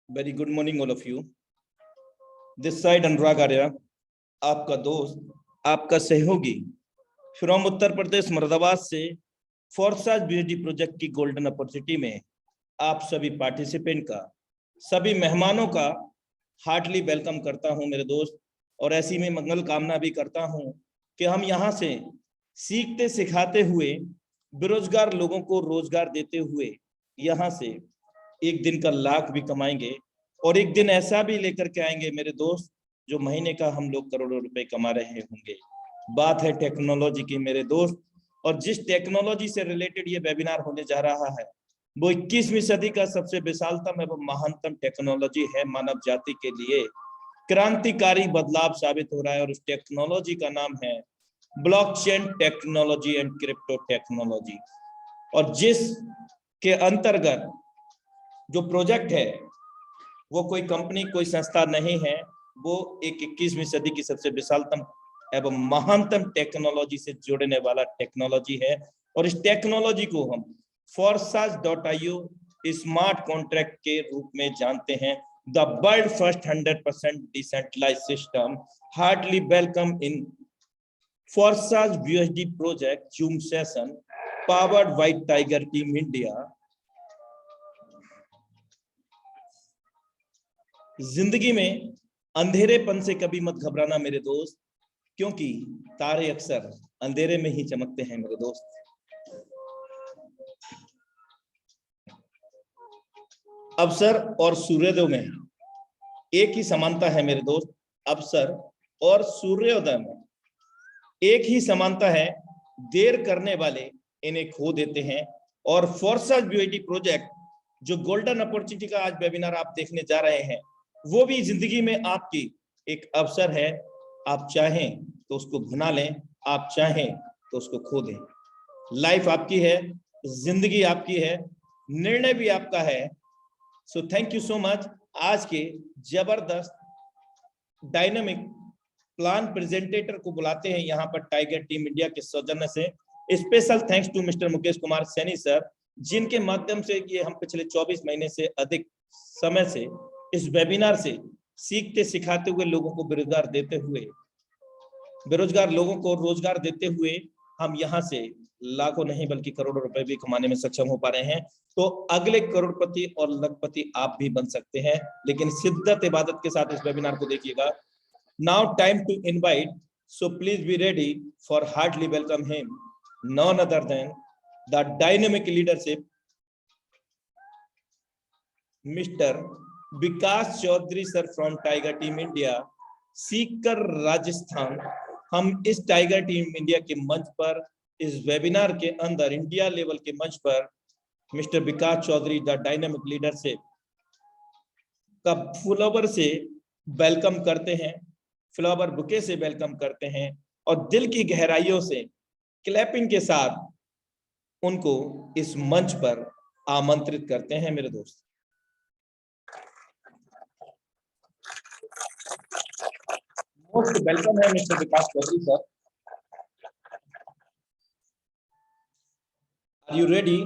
Very good morning all of you. This side Anurag Arya, आपका दोस्त, आपका सहयोगी फ्रॉम उत्तर प्रदेश मुरादाबाद से फोर्साज बीएसडी प्रोजेक्ट की गोल्डन अपॉर्चुनिटी में आप सभी पार्टिसिपेंट का, सभी मेहमानों का हार्टली वेलकम करता हूं मेरे दोस्त। और ऐसी में मंगल कामना भी करता हूं कि हम यहाँ से सीखते सिखाते हुए, बेरोजगार लोगों को रोजगार देते हुए यहाँ से एक दिन का लाख भी कमाएंगे और एक दिन ऐसा भी लेकर के आएंगे मेरे दोस्त, जो महीने का हम लोग करोड़ों रुपए कमा रहे होंगे। बात है टेक्नोलॉजी की मेरे दोस्त, और जिस टेक्नोलॉजी से रिलेटेड ये वेबिनार होने जा रहा है वो 21वीं सदी का सबसे विशालतम एवं महानतम टेक्नोलॉजी है। मानव जाति के लिए क्रांतिकारी बदलाव साबित हो रहा है और उस टेक्नोलॉजी का नाम है blockchain technology and crypto technology. और जिस के अंतर्गत जो प्रोजेक्ट है वो कोई कंपनी, कोई संस्था नहीं है, वो एक 21वीं सदी की सबसे विशालतम एवं महानतम टेक्नोलॉजी से जोड़ने वाला टेक्नोलॉजी है। और इस टेक्नोलॉजी को हम Forsage.io स्मार्ट कॉन्ट्रैक्ट के रूप में जानते हैं। The world first 100% decentralized system. Heartly welcome in Forsage BUSD project Zoom session powered by tiger team India. जिंदगी में अंधेरेपन से कभी मत घबराना मेरे दोस्त, क्योंकि तारे अक्सर अंधेरे में ही चमकते हैं मेरे दोस्त। अवसर और सूर्योदय में एक ही समानता है मेरे दोस्त। अवसर और सूर्योदय में एक ही समानता है, देर करने वाले इन्हें खो देते हैं। और फोर्साज बीएसडी प्रोजेक्ट जो गोल्डन अपॉर्चुनिटी का आज वेबिनार आप देखने जा रहे हैं, वो भी जिंदगी में आपकी एक अवसर है। आप चाहें तो उसको भुना लें, आप चाहें तो उसको खो दें। लाइफ आपकी है, जिंदगी आपकी है, निर्णय भी आपका है। So thank you so much. आज के जबरदस्त डायनामिक प्लान प्रेजेंटेटर को बुलाते हैं यहाँ पर टाइगर टीम इंडिया के सौजन्य से। Special thanks to mister Mukesh Kumar Saini sir, जिनके माध्यम से ये हम पिछले 24 महीने से अधिक समय से इस वेबिनार से सीखते सिखाते हुए, लोगों को बेरोजगार देते हुए, बेरोजगार लोगों को रोजगार देते हुए हम यहाँ से लाखों नहीं बल्कि करोड़ों रुपए भी कमाने में सक्षम हो पा रहे हैं। तो अगले करोड़पति और लखपति आप भी बन सकते हैं, लेकिन शिद्दत इबादत के साथ इस वेबिनार को देखिएगा। Now time to invite, so please be ready for heartly welcome him, none other than the dynamic leadership mister Vikas Chaudhary sir from tiger team India, Sikar Rajasthan. हम इस टाइगर टीम इंडिया के मंच पर, इस वेबिनार के अंदर इंडिया लेवल के मंच पर mister Vikas Chaudhary the dynamic leadership का फ्लावर से वेलकम करते हैं, फ्लावर बुके से वेलकम करते हैं और दिल की गहराइयों से क्लैपिंग के साथ उनको इस मंच पर आमंत्रित करते हैं मेरे दोस्त। मोस्ट वेलकम है mister Vikas Chaudhary sir. Are you ready?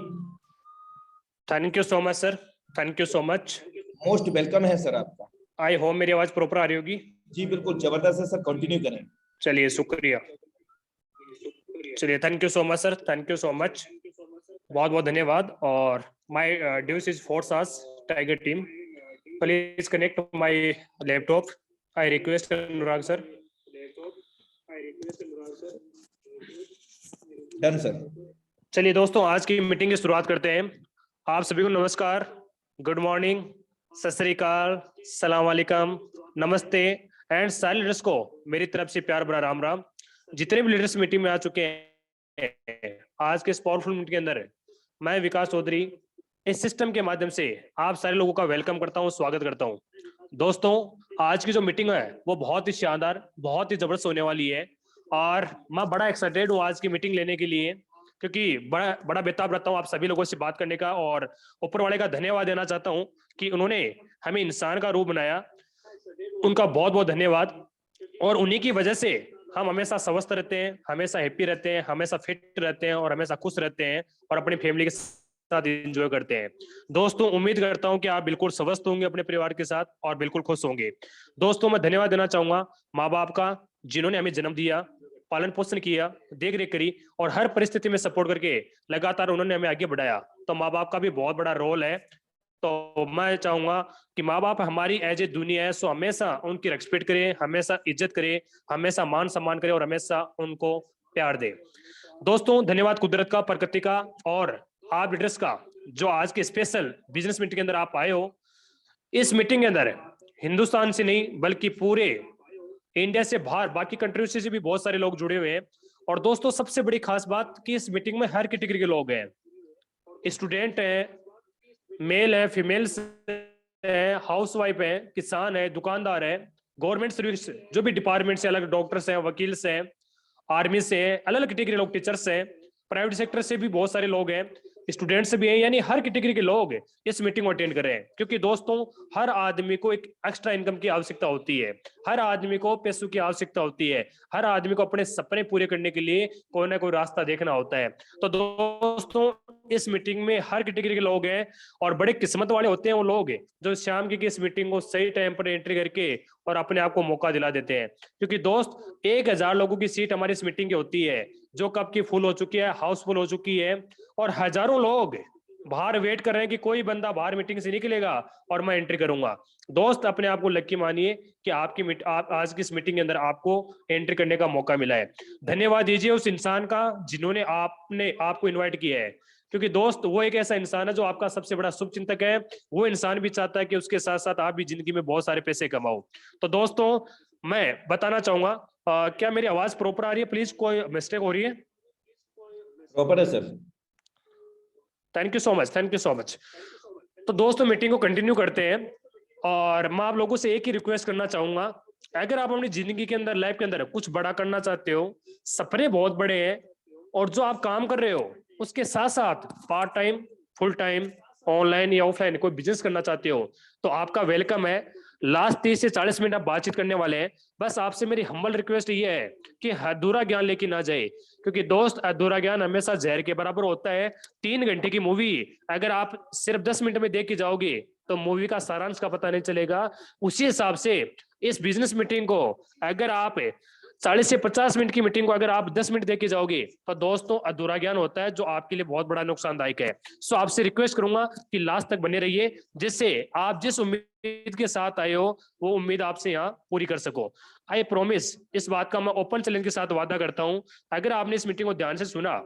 Thank you so much sir, thank you so much. Most welcome है सर आपका। आई होप मेरी आवाज प्रॉपर आ रही होगी। जी बिल्कुल जबरदस्त है सर, कंटिन्यू करें। चलिए शुक्रिया, चलिए thank you so much sir, thank you so much, बहुत बहुत धन्यवाद। और my dues is Forsage tiger team, please connect my laptop. I request Anurag sir. Done sir. चलिए दोस्तों, आज की मीटिंग की शुरुआत करते हैं। आप सभी को नमस्कार, गुड मॉर्निंग, सत श्री अकाल, सलाम वालेकुम, नमस्ते एंड सारे लीडर्स को मेरी तरफ से प्यार भरा राम राम। जितने भी लीडर्स मीटिंग में आ चुके हैं आज के इस पावरफुल मीटिंग के अंदर, मैं विकास चौधरी इस सिस्टम के माध्यम से आप सारे लोगों का वेलकम करता हूं, स्वागत करता हूं। दोस्तों, आज की जो मीटिंग है वो बहुत ही शानदार, बहुत ही जबरदस्त होने वाली है और मैं बड़ा एक्साइटेड हूँ आज की मीटिंग लेने के लिए, क्योंकि बड़ा बेताब रहता हूँ आप सभी लोगों से बात करने का। और ऊपर वाले का धन्यवाद देना चाहता हूँ कि उन्होंने हमें इंसान का रूप बनाया, उनका बहुत बहुत धन्यवाद। और उन्हीं की वजह से हम हमेशा स्वस्थ रहते हैं, हमेशा हैप्पी रहते हैं, हमेशा फिट रहते हैं और हमेशा खुश रहते हैं और अपनी फैमिली के साथ एंजॉय करते हैं। दोस्तों उम्मीद करता हूं कि आप बिल्कुल स्वस्थ होंगे अपने परिवार के साथ और बिल्कुल खुश होंगे। दोस्तों मैं धन्यवाद देना चाहूंगा माँ बाप का, जिन्होंने हमें जन्म दिया, पालन पोषण किया, देख रेख करी और हर परिस्थिति में सपोर्ट करके लगातार उन्होंने हमें आगे बढ़ाया। तो माँ बाप का भी बहुत बड़ा रोल है। तो मैं चाहूंगा कि माँ बाप हमारी एज ए दुनिया है, सो हमेशा उनकी रिस्पेक्ट करें, हमेशा इज्जत करें, हमेशा मान सम्मान करें और हमेशा उनको प्यार दें। दोस्तों धन्यवाद कुदरत का, प्रकृति का और आप लीडर्स का, जो आज के स्पेशल बिजनेस मीटिंग के अंदर आप आए हो। इस मीटिंग के अंदर हिंदुस्तान से नहीं बल्कि पूरे इंडिया से बाहर बाकी कंट्रियों से भी बहुत सारे लोग जुड़े हुए हैं। और दोस्तों सबसे बड़ी खास बात कि इस मीटिंग में हर कैटेगरी के लोग हैं, स्टूडेंट हैं, मेल है, फीमेल्स है, हाउसवाइफ है, किसान है, दुकानदार है, गवर्नमेंट सर्विस जो भी डिपार्टमेंट से अलग, डॉक्टर्स हैं, वकील्स हैं, आर्मी से हैं, अलग अलग कैटेगरी लोग, टीचर्स हैं, प्राइवेट सेक्टर से भी बहुत सारे लोग हैं, स्टूडेंट्स भी हैं, यानी हर कैटेगरी के लोग इस मीटिंग को अटेंड कर रहे हैं। क्योंकि दोस्तों हर आदमी को एक एक्स्ट्रा इनकम की आवश्यकता होती है, हर आदमी को पैसों की आवश्यकता होती है, हर आदमी को अपने सपने पूरे करने के लिए कोई ना कोई रास्ता देखना होता है। तो दोस्तों इस मीटिंग में हर कैटेगरी के लोग हैं और बड़े किस्मत वाले होते हैं वो लोग जो शाम की इस मीटिंग को सही टाइम पर एंट्री करके और अपने आप को मौका दिला देते हैं। क्योंकि दोस्त 1000 लोगों की सीट हमारी इस मीटिंग की होती है, जो कब की फुल हो चुकी है, हाउसफुल हो चुकी है और हजारों लोग बाहर वेट कर रहे हैं कि कोई बंदा बाहर मीटिंग से निकलेगा और मैं एंट्री करूंगा। दोस्त अपने आप को लकी मानिए कि आप आज की इस मीटिंग के अंदर आपको एंट्री करने का मौका मिला है। धन्यवाद दीजिए उस इंसान का जिन्होंने आपको इन्वाइट किया है। क्योंकि दोस्त वो एक ऐसा इंसान है जो आपका सबसे बड़ा शुभ चिंतक है। वो इंसान भी चाहता है कि उसके साथ साथ आप भी जिंदगी में बहुत सारे पैसे कमाओ। तो दोस्तों मैं बताना चाहूंगा, क्या मेरी आवाज प्रॉपर आ रही है? प्लीज, कोई मिस्टेक हो रही है? प्रॉपर है sir. Thank you so much, thank you so much. तो दोस्तों मीटिंग को कंटिन्यू करते हैं और मैं आप लोगों से एक ही रिक्वेस्ट करना चाहूंगा, अगर आप अपनी जिंदगी के अंदर, लाइफ के अंदर कुछ बड़ा करना चाहते हो, सपने बहुत बड़े हैं और जो आप काम कर रहे हो उसके साथ साथ part time, full time, online या ऑफलाइन कोई बिजनेस करना चाहते हो, तो आपका वेलकम है। लास्ट 30 से 40 मिनट आप बातचीत करने वाले हैं। बस आपसे मेरी हम्बल रिक्वेस्ट ये है कि अधूरा ज्ञान लेके ना जाए, क्योंकि दोस्त अधूरा ज्ञान हमेशा जहर के बराबर होता है। 3 घंटे की मूवी अगर आप सिर्फ 10 मिनट में देख के जाओगे तो मूवी का सारांश का पता नहीं चलेगा। उसी हिसाब से इस बिजनेस मीटिंग को अगर आप 40 से 50 मिनट की मीटिंग को अगर आप 10 मिनट देके जाओगे तो दोस्तों अधूरा ज्ञान होता है, जो आपके लिए बहुत बड़ा नुकसानदायक है। सो आपसे रिक्वेस्ट करूंगा कि लास्ट तक बने रहिए, जिससे आप जिस उम्मीद के साथ आए हो वो उम्मीद आपसे यहाँ पूरी कर सको। आई प्रॉमिस, इस बात का मैं ओपन चैलेंज के साथ वादा करता हूं, अगर आपने इस मीटिंग को ध्यान से सुना,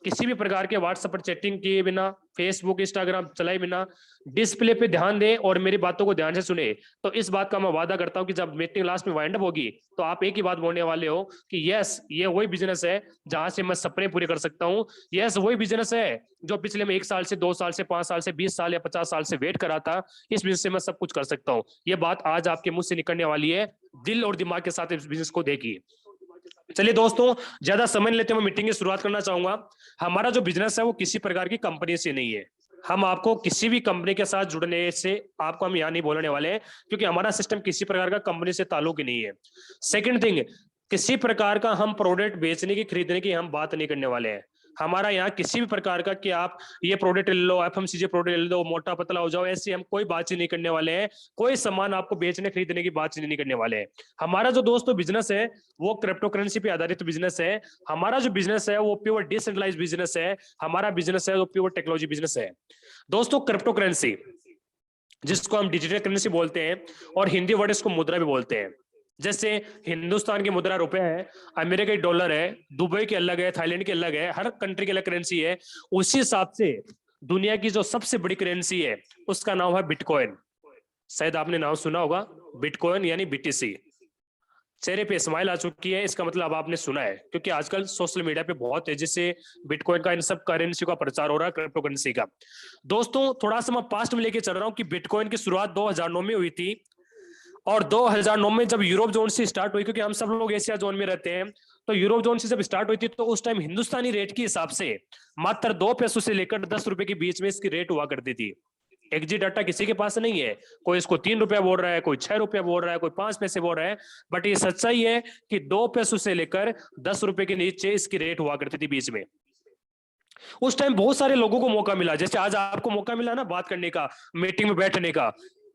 किसी भी प्रकार के व्हाट्सएप पर चैटिंग किए बिना, फेसबुक इंस्टाग्राम चलाए बिना, डिस्प्ले पे ध्यान दें और मेरी बातों को ध्यान से सुने, तो इस बात का मैं वादा करता हूं कि जब मीटिंग लास्ट में वाइंड अप होगी तो आप एक ही बात बोलने वाले हो कि यस, ये वही बिजनेस है जहां से मैं सपने पूरे कर सकता हूं। यस, वही बिजनेस है जो पिछले में 1 साल से 2 साल से 5 साल से 20 साल या 50 साल से वेट करा था। इस बिजनेस से मैं सब कुछ कर सकता हूँ। ये बात आज आपके मुंह से निकलने वाली है। दिल और दिमाग के साथ इस बिजनेस को देखिए। चलिए दोस्तों, ज्यादा समय नहीं लेते, मैं मीटिंग की शुरुआत करना चाहूंगा। हमारा जो बिजनेस है वो किसी प्रकार की कंपनी से नहीं है। हम आपको किसी भी कंपनी के साथ जुड़ने से आपको हम यहाँ नहीं बोलने वाले हैं, क्योंकि हमारा सिस्टम किसी प्रकार का कंपनी से ताल्लुक ही नहीं है। सेकंड थिंग, किसी प्रकार का हम प्रोडक्ट बेचने की, खरीदने की हम बात नहीं करने वाले हैं। हमारा यहाँ किसी भी प्रकार का कि आप ये प्रोडक्ट ले लो, एफएमसीजी प्रोडक्ट ले लो, मोटा पतला हो जाओ, ऐसी हम कोई बातचीत नहीं करने वाले हैं। कोई सामान आपको बेचने खरीदने की बातचीत नहीं करने वाले हैं। हमारा जो दोस्तों बिजनेस है वो क्रिप्टो करेंसी पे आधारित बिजनेस है। हमारा जो बिजनेस है वो प्योर डिसेंट्रलाइज्ड बिजनेस है। हमारा बिजनेस है वो प्योर टेक्नोलॉजी बिजनेस है। दोस्तों क्रिप्टो करेंसी, जिसको हम डिजिटल करेंसी बोलते हैं और हिंदी वर्ड इसको मुद्रा भी बोलते हैं। जैसे हिंदुस्तान की मुद्रा रुपए है, अमेरिका की डॉलर है, दुबई के अलग है, थाईलैंड के अलग है, हर कंट्री की अलग करेंसी है। उसी हिसाब से दुनिया की जो सबसे बड़ी करेंसी है उसका नाम है बिटकॉइन। शायद आपने नाम सुना होगा, बिटकॉइन यानी बीटीसी। चेहरे पे स्माइल आ चुकी है, इसका मतलब आपने सुना है, क्योंकि आजकल सोशल मीडिया पे बहुत तेजी से बिटकॉइन का, इन सब करेंसी का प्रचार हो रहा है, क्रिप्टो करेंसी का। दोस्तों थोड़ा सा मैं पास्ट में लेके चल रहा हूँ कि बिटकॉइन की शुरुआत 2009 में हुई थी और 2009 में जब यूरोप जोन से स्टार्ट हुई, क्योंकि हम सब लोग एशिया जोन में रहते हैं, तो यूरोप जोन से जब स्टार्ट हुई थी तो उस टाइम हिंदुस्तानी रेट के हिसाब से मात्र 2 पैसों से लेकर 10 रुपए के बीच में इसकी रेट हुआ करती थी। एग्जिट डाटा किसी के पास नहीं है, कोई इसको 3 रुपया बोल रहा है, कोई 6 रुपया बोल रहा है, कोई 5 पैसे बोल रहा है, बट ये सच्चाई है कि 2 पैसों से लेकर 10 रुपए के नीचे इसकी रेट हुआ करती थी बीच में। उस टाइम बहुत सारे लोगों को मौका मिला, जैसे आज आपको मौका मिला ना बात करने का, मीटिंग में बैठने का,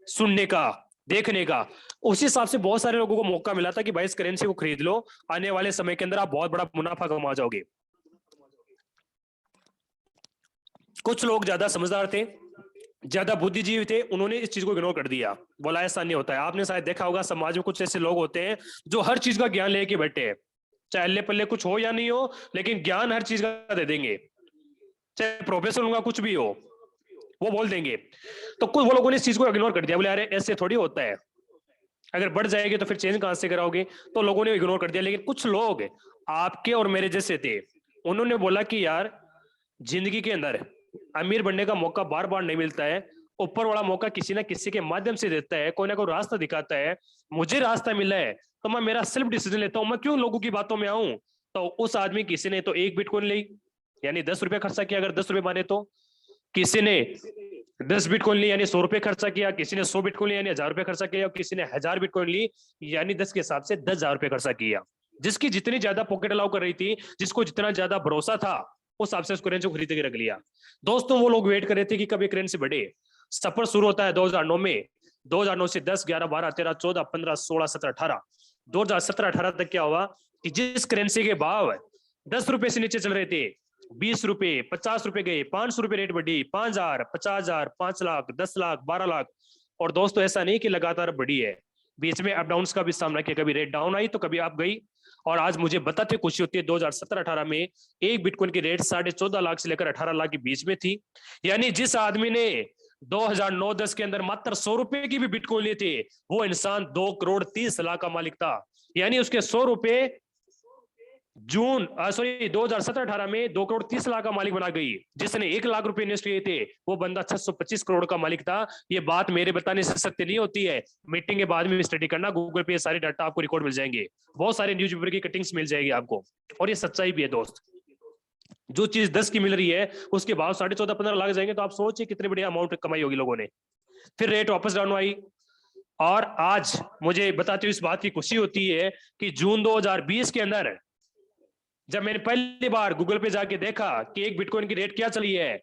सुनने का, देखने का। उसी हिसाब से बहुत सारे लोगों को मौका मिला था कि भाई इस करेंसी को खरीद लो, आने वाले समय के अंदर आप बहुत बड़ा मुनाफा कमा जाओगे। कुछ लोग ज्यादा समझदार थे, ज्यादा बुद्धिजीवी थे, उन्होंने इस चीज को इग्नोर कर दिया, बोला ऐसा नहीं होता है। आपने शायद देखा होगा समाज में कुछ ऐसे लोग होते हैं जो हर चीज का ज्ञान लेके बैठे हैं, चाहे अल्ले पल्ले कुछ हो या नहीं हो, लेकिन ज्ञान हर चीज का दे देंगे, चाहे प्रोफेसर उनका कुछ भी हो, वो बोल देंगे। तो कुछ वो लोगों ने इस चीज को इग्नोर कर दिया, बोले अरे ऐसे थोड़ी होता है, अगर बढ़ जाएगी तो फिर चेंज कहां से कराओगे, तो लोगों ने इग्नोर कर दिया। लेकिन कुछ लोग आपके और मेरे जैसे थे, उन्होंने बोला कि यार जिंदगी के अंदर अमीर बनने का मौका बार बार नहीं मिलता है, ऊपर वाला मौका किसी ना किसी के माध्यम से देता है, कोई ना कोई रास्ता दिखाता है। मुझे रास्ता मिला है तो मैं मेरा सेल्फ डिसीजन लेता हूं, मैं क्यों लोगों की बातों में आऊं। तो उस आदमी किसी ने तो 1 बिटकॉइन ली, यानी 10 रुपए खर्चा किया, अगर 10 रुपए माने तो, किसी ने 10 बिटकॉइन ली यानी 100 रुपए खर्चा किया, किसी ने 100 बिटकॉइन ली यानी 1000 रुपए खर्चा किया, और किसी ने 1000 बिटकॉइन ली यानी 10 के हिसाब से 10,000 रुपए खर्चा किया। जिसकी जितनी ज्यादा पॉकेट अलाउ कर रही थी, जिसको जितना ज्यादा भरोसा था, उस हिसाब से उस करेंसी को खरीद के रख लिया। दोस्तों वो लोग वेट कर रहे थे कि कब ये करेंसी बढ़े। सफर शुरू होता है 2009 में, 2009 से 10, 11, 12, 13, 14, 15, 16, 17, 18, 2017-18 तक क्या हुआ कि जिस करेंसी के भाव 10 रुपए से नीचे चल रहे थे, 20 रुपए, 50 रुपए गए, 500 रुपए रेट बढ़ी, 5,000, 50,000, 5 लाख, 10 लाख, 12 लाख। और दोस्तों ऐसा नहीं कि लगातार बढ़ी है, बीच में अप डाउन का भी सामना किया, कभी रेट डाउन आई तो कभी अप गई। और आज मुझे बताते खुशी होती है 2017-18 में एक बिटकॉइन की रेट 14.5 लाख से लेकर 18 लाख के बीच में थी। यानी जिस आदमी ने 2009-10 के अंदर मात्र 100 रुपए की भी बिटकॉइन लिए थे, वो इंसान 2,30,00,000 का मालिक था। यानी उसके 100 रुपए जून 2017-18 में 2,30,00,000 का मालिक बना गई। जिसने 1 लाख रुपए इन्वेस्ट किए थे, वो बंदा 625 करोड़ का मालिक था। ये बात मेरे बताने से सत्य नहीं होती है, मीटिंग के बाद में स्टडी करना, गूगल पे सारे डाटा आपको रिकॉर्ड मिल जाएंगे, बहुत सारे न्यूज़पेपर की कटिंग्स मिल जाएगी आपको। और ये सच्चाई भी है दोस्त, जो चीज 10 की मिल रही है उसके भाव 14.5-15 लाख जाएंगे, तो आप सोचिए कितनी बड़ी अमाउंट कमाई होगी लोगों ने। फिर रेट वापस डाउन आई, और आज मुझे बताते हुए इस बात की खुशी होती है कि जून 2020 के अंदर जब मैंने पहली बार गूगल पे जाके देखा कि एक बिटकॉइन की रेट क्या चली है,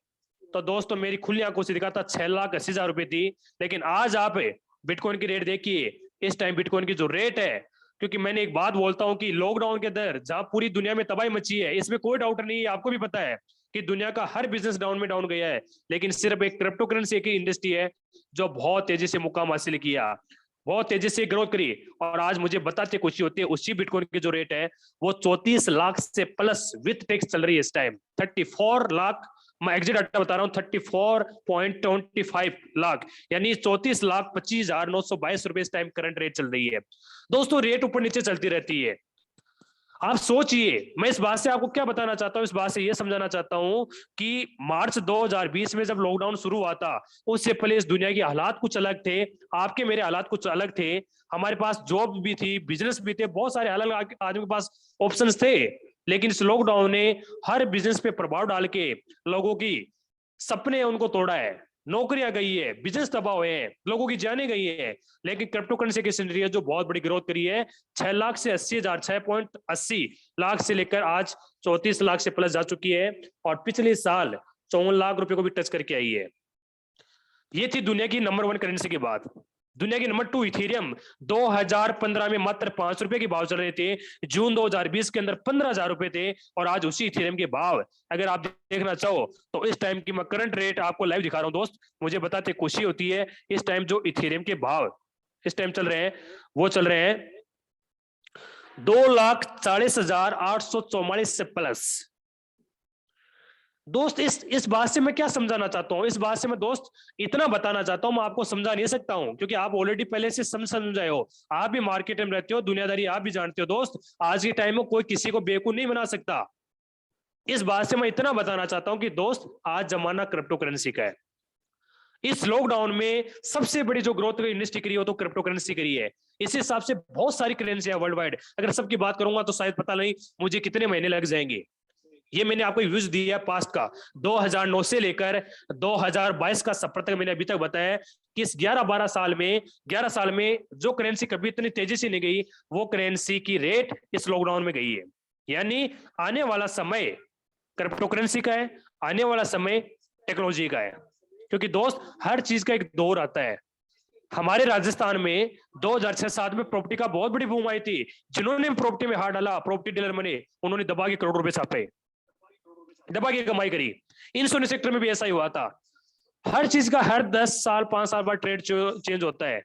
तो दोस्तों मेरी खुली आंखों से दिखा था 6,80,000 रुपए थी। लेकिन आज आप बिटकॉइन की रेट देखिए, इस टाइम बिटकॉइन की जो रेट है, क्योंकि मैंने एक बात बोलता हूं कि लॉकडाउन के अंदर जहां पूरी दुनिया में तबाही मची है, इसमें कोई डाउट नहीं है, आपको भी पता है कि दुनिया का हर बिजनेस डाउन में डाउन गया है, लेकिन सिर्फ एक क्रिप्टो करेंसी एक ही इंडस्ट्री है जो बहुत तेजी से मुकाम हासिल किया, बहुत तेजी से ग्रोथ करी। और आज मुझे बताते खुशी होती है उसी बिटकॉइन की जो रेट है वो 34 लाख से प्लस विथ टैक्स चल रही है इस टाइम, 34 लाख, मैं एग्जैक्ट डाटा बता रहा हूं, 34.25 लाख, यानी 34,25,922 रुपए इस टाइम करंट रेट चल रही है। दोस्तों रेट ऊपर नीचे चलती रहती है, आप सोचिए। मैं इस बात से आपको क्या बताना चाहता हूं, इस बात से ये समझाना चाहता हूं कि मार्च 2020 में जब लॉकडाउन शुरू हुआ था, उससे पहले इस दुनिया के हालात कुछ अलग थे, आपके मेरे हालात कुछ अलग थे, हमारे पास जॉब भी थी, बिजनेस भी थे, बहुत सारे अलग आदमी के पास ऑप्शंस थे। लेकिन इस लॉकडाउन ने हर बिजनेस पे प्रभाव डाल के लोगों की सपने उनको तोड़ा है, नौकरियां गई है, बिजनेस तबाह हुए हैं, लोगों की जाने गई है। लेकिन क्रिप्टो करेंसी की सिनेरियो जो बहुत बड़ी ग्रोथ करी है, 6 लाख से 80,000, 6.80 लाख से लेकर आज 34 लाख से प्लस जा चुकी है, और पिछले साल 54 लाख रुपए को भी टच करके आई है। ये थी दुनिया की नंबर 1 करेंसी की बात। दुनिया की नंबर 2 इथेरियम 2015 में मात्र 5 रुपए के भाव चल रहे थे, जून 2020 के अंदर 15,000 रुपए थे, और आज उसी इथेरियम के भाव अगर आप देखना चाहो तो इस टाइम की मैं करंट रेट आपको लाइव दिखा रहा हूं दोस्त, मुझे बताते खुशी होती है। इस टाइम जो इथेरियम के भाव इस टाइम चल रहे हैं वो चल रहे हैं 2,40,844 से प्लस। दोस्त इस बात से मैं क्या समझाना चाहता हूं, इस बात से मैं दोस्त इतना बताना चाहता हूं, मैं आपको समझा नहीं सकता हूं क्योंकि आप ऑलरेडी पहले से समझाए हो, आप भी मार्केट में रहते हो, दुनियादारी आप भी जानते हो दोस्त। आज के टाइम में कोई किसी को बेवकूफ नहीं बना सकता। इस बात से मैं इतना बताना चाहता हूं कि दोस्त आज जमाना क्रिप्टो करेंसी का है। इस लॉकडाउन में सबसे बड़ी जो ग्रोथ इंडस्ट्री करी हो तो क्रिप्टो करेंसी करी है। इस हिसाब से बहुत सारी करेंसी है वर्ल्ड वाइड, अगर सबकी बात करूंगा तो शायद पता नहीं मुझे कितने महीने लग जाएंगे। ये मैंने आपको व्यूज दिया पास्ट का, 2009 से लेकर 2022 का सफर तक मैंने अभी तक बताया कि इस 11-12 साल में जो करेंसी कभी इतनी तेजी से नहीं गई, वो करेंसी की रेट इस लॉकडाउन में गई है। यानी आने वाला समय क्रिप्टो करेंसी का है, आने वाला समय टेक्नोलॉजी का है, क्योंकि दोस्त हर चीज का एक दौर आता है। हमारे राजस्थान में 2006-7 में प्रॉपर्टी का बहुत बड़ी बूम आई थी। जिन्होंने प्रॉपर्टी में हाथ डाला, प्रॉपर्टी डीलर बने, उन्होंने दबा के करोड़ रुपए छापे, दबा के कमाई करी। इंश्योरेंस सेक्टर में भी ऐसा ही हुआ था। हर चीज का हर 10 साल 5 साल बाद ट्रेड चेंज होता है,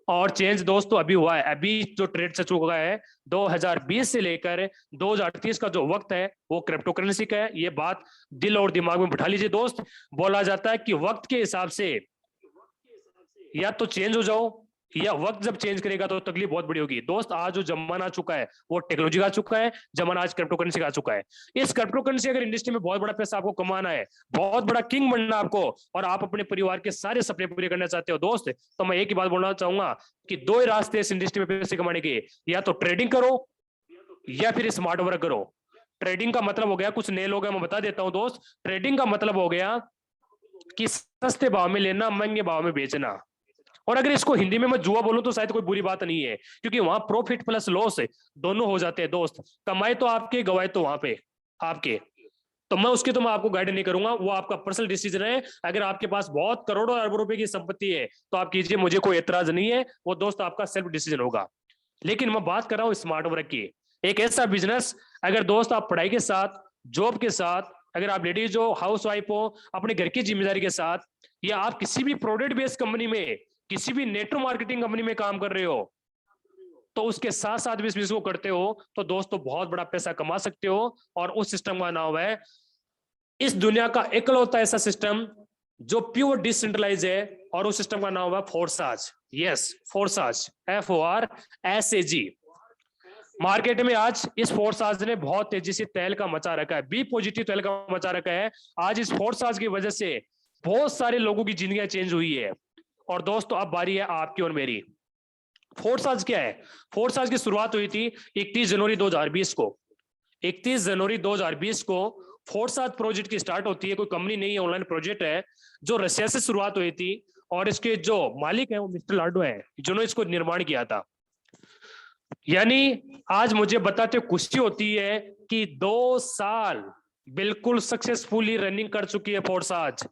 और चेंज दोस्तों अभी हुआ है। अभी जो ट्रेड चल चुका है 2020 से लेकर 2038 का जो वक्त है वो क्रिप्टो करेंसी का है। ये बात दिल और दिमाग में बिठा लीजिए दोस्त। बोला जाता है कि वक्त के हिसाब से या तो चेंज हो जाओ, या वक्त जब चेंज करेगा तो तकलीफ बहुत बड़ी होगी। दोस्त आज जो जमाना आ चुका है वो टेक्नोलॉजी का आ चुका है, जमाना आज क्रिप्टो करेंसी का आ चुका है। इस क्रिप्टो करेंसी अगर इंडस्ट्री में बहुत बड़ा पैसा आपको कमाना है, बहुत बड़ा किंग बनना आपको, और आप अपने परिवार के सारे सपने पूरे करना चाहते हो दोस्त, तो मैं एक ही बात बोलना चाहूंगा कि दो ही रास्ते इस इंडस्ट्री में पैसे कमाने के, या तो ट्रेडिंग करो या फिर स्मार्ट वर्क करो। ट्रेडिंग का मतलब हो गया, कुछ नए लोग हैं मैं बता देता हूं दोस्त, ट्रेडिंग का मतलब हो गया कि सस्ते भाव में लेना, महंगे भाव में बेचना। और अगर इसको हिंदी में मैं जुआ बोलूं तो शायद कोई बुरी बात नहीं है, क्योंकि वहां प्रॉफिट प्लस लॉस दोनों हो जाते हैं दोस्त। कमाई तो आपके, गवाए तो वहां पे आपके। तो मैं आपको गाइड नहीं करूंगा, वो आपका पर्सनल डिसीजन है। अगर आपके पास बहुत करोड़ों अरबों रुपए की संपत्ति है तो आप कीजिए, मुझे कोई एतराज नहीं है, वो दोस्त आपका सेल्फ डिसीजन होगा। लेकिन मैं बात कर रहा हूँ स्मार्ट वर्क की, एक ऐसा बिजनेस, अगर दोस्त आप पढ़ाई के साथ, जॉब के साथ, अगर आप लेडीज हो, हाउस वाइफ हो, अपने घर की जिम्मेदारी के साथ, या आप किसी भी प्रोडक्ट बेस्ड कंपनी में, किसी भी नेटवर्क मार्केटिंग कंपनी में काम कर रहे हो, तो उसके साथ साथ भी इस बिजनेस को करते हो, तो दोस्तों बहुत बड़ा पैसा कमा सकते हो। और उस सिस्टम का नाम है, इस दुनिया का इकलौता ऐसा सिस्टम जो प्योर डिसेंट्रलाइज है, और उस सिस्टम का नाम है Forsage. Yes, Forsage, FORSAG। Market में आज इस फोर्साज ने बहुत तेजी से तेल का मचा रखा है, बी पॉजिटिव तेल का मचा रखा है। आज इस फोर्साज की वजह से बहुत सारे लोगों की जिंदगी चेंज हुई है। और दोस्तों अब बारी है आपकी और मेरी। फोर्साज क्या है? फोर्साज की शुरुआत हुई थी 31 जनवरी 2020 को। 31 जनवरी 2020 को फोर्साज प्रोजेक्ट की स्टार्ट होती है। कोई कंपनी नहीं है, ऑनलाइन प्रोजेक्ट है जो रशिया से शुरुआत हुई थी, और इसके जो मालिक है वो मिस्टर लाडो है, जिन्होंने इसको निर्माण किया था। यानी आज मुझे बताते खुशी होती है कि 2 साल बिल्कुल सक्सेसफुली रनिंग कर चुकी है फोर्साज।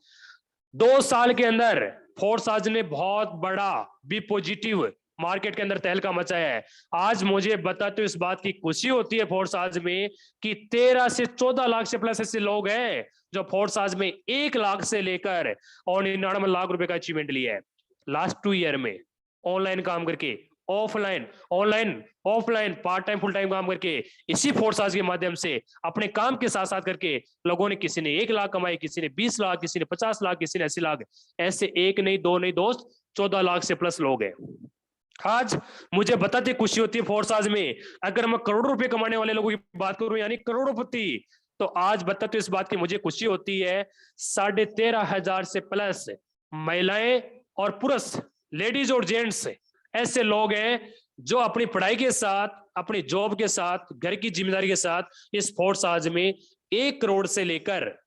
2 साल के अंदर फोर्साज ने बहुत बड़ा बी पॉजिटिव मार्केट के अंदर तहलका मचाया है। आज मुझे बताते इस बात की खुशी होती है फोर्साज में कि 13 से 14 लाख से प्लस ऐसे लोग हैं जो फोर्साज में 1 लाख से लेकर और 99 लाख रुपए का अचीवमेंट लिया है लास्ट 2 ईयर में, ऑनलाइन काम करके, offline online offline, part time full time काम करके, इसी फोर्साज के माध्यम से अपने काम के साथ साथ करके लोगों ने, किसी ने 1 लाख कमाए, किसी ने 20 लाख, किसी ने 50 लाख, किसी ने 80 लाख। ऐसे एक नहीं, दो नहीं दोस्त, 14 लाख से प्लस लोग हैं। आज मुझे बताते खुशी होती है फोर्साज में, अगर मैं करोड़ों रुपए कमाने वाले लोगों की बात करूं, यानी करोड़ोंपति, तो आज बताते इस बात की मुझे खुशी होती है 13,500 से प्लस महिलाएं और पुरुष, लेडीज और जेंट्स ऐसे लोग हैं जो अपनी पढ़ाई के साथ, अपनी जॉब के साथ, घर की जिम्मेदारी के साथ इस फोर्साज में 1 करोड़ से लेकर